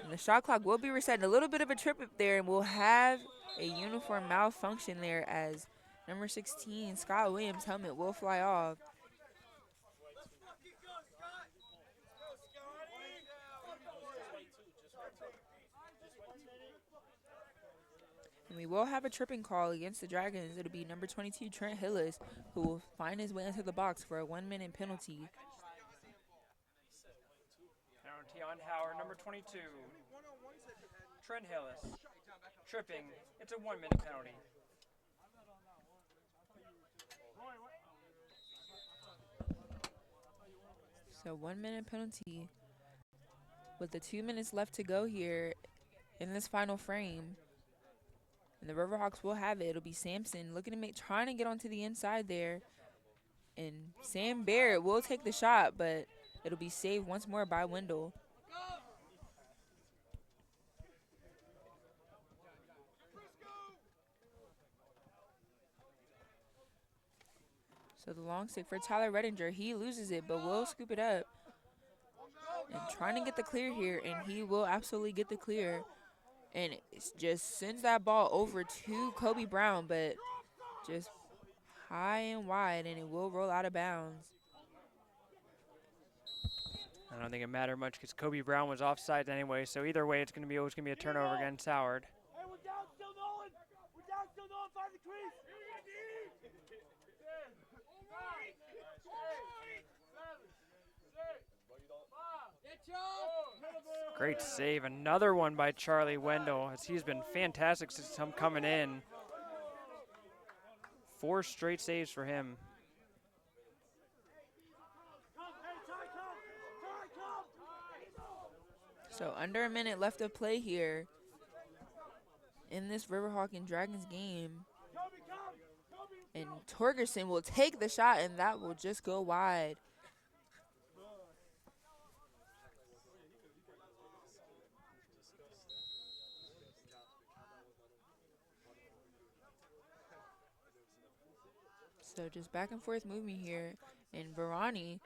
And the shot clock will be reset. A little bit of a trip up there, and we'll have a uniform malfunction there as number 16, Scott Williams' helmet will fly off. And we will have a tripping call against the Dragons. It'll be number 22, Trent Hillis, who will find his way into the box for a 1-minute penalty. Penalty penalty on Howard, number 22, Trent Hillis. Tripping. It's a 1-minute penalty. So 1 minute penalty with the 2 minutes left to go here in this final frame. And the Riverhawks will have it. It'll be Sampson looking to trying to get onto the inside there. And Sam Barrett will take the shot, but it'll be saved once more by Wendell. So the long stick for Tyler Redinger. He loses it, but will scoop it up. And trying to get the clear here, and he will absolutely get the clear. And it just sends that ball over to Kobe Brown, but just high and wide, and it will roll out of bounds. I don't think it mattered much because Kobe Brown was offside anyway, so either way, it's going to be always going to be a turnover against Howard. Hey, we're down still, Nolan. We're down still, Nolan. Find the crease. Great save. Another one by Charlie Wendell, as he's been fantastic since him coming in. 4 straight saves for him. So under a minute left to play here in this Riverhawk and Dragons game. And Torgerson will take the shot, and that will just go wide. So just back and forth movement here. And Varani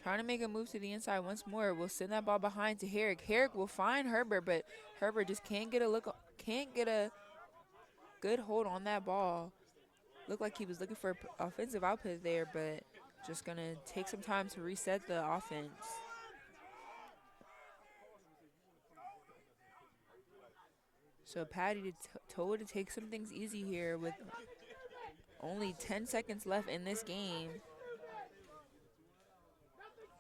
trying to make a move to the inside once more. Will send that ball behind to Herrick. Herrick will find Herbert, but Herbert just can't get a good hold on that ball. Looked like he was looking for offensive output there, but just going to take some time to reset the offense. So Patty told to take some things easy here with only 10 seconds left in this game.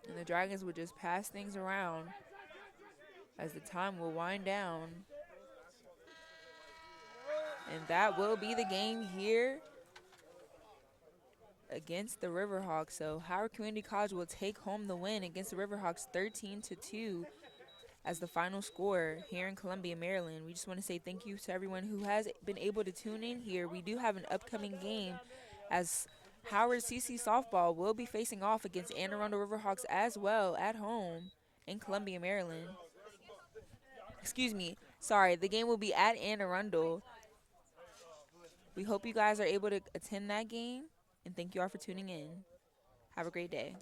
And the Dragons would just pass things around as the time will wind down. And that will be the game here against the Riverhawks. So Howard Community College will take home the win against the Riverhawks 13-2 as the final score here in Columbia, Maryland. We just want to say thank you to everyone who has been able to tune in here. We do have an upcoming game as Howard CC Softball will be facing off against Anne Arundel Riverhawks as well at home in Columbia, Maryland. Excuse me. Sorry, the game will be at Anne Arundel. We hope you guys are able to attend that game, and thank you all for tuning in. Have a great day.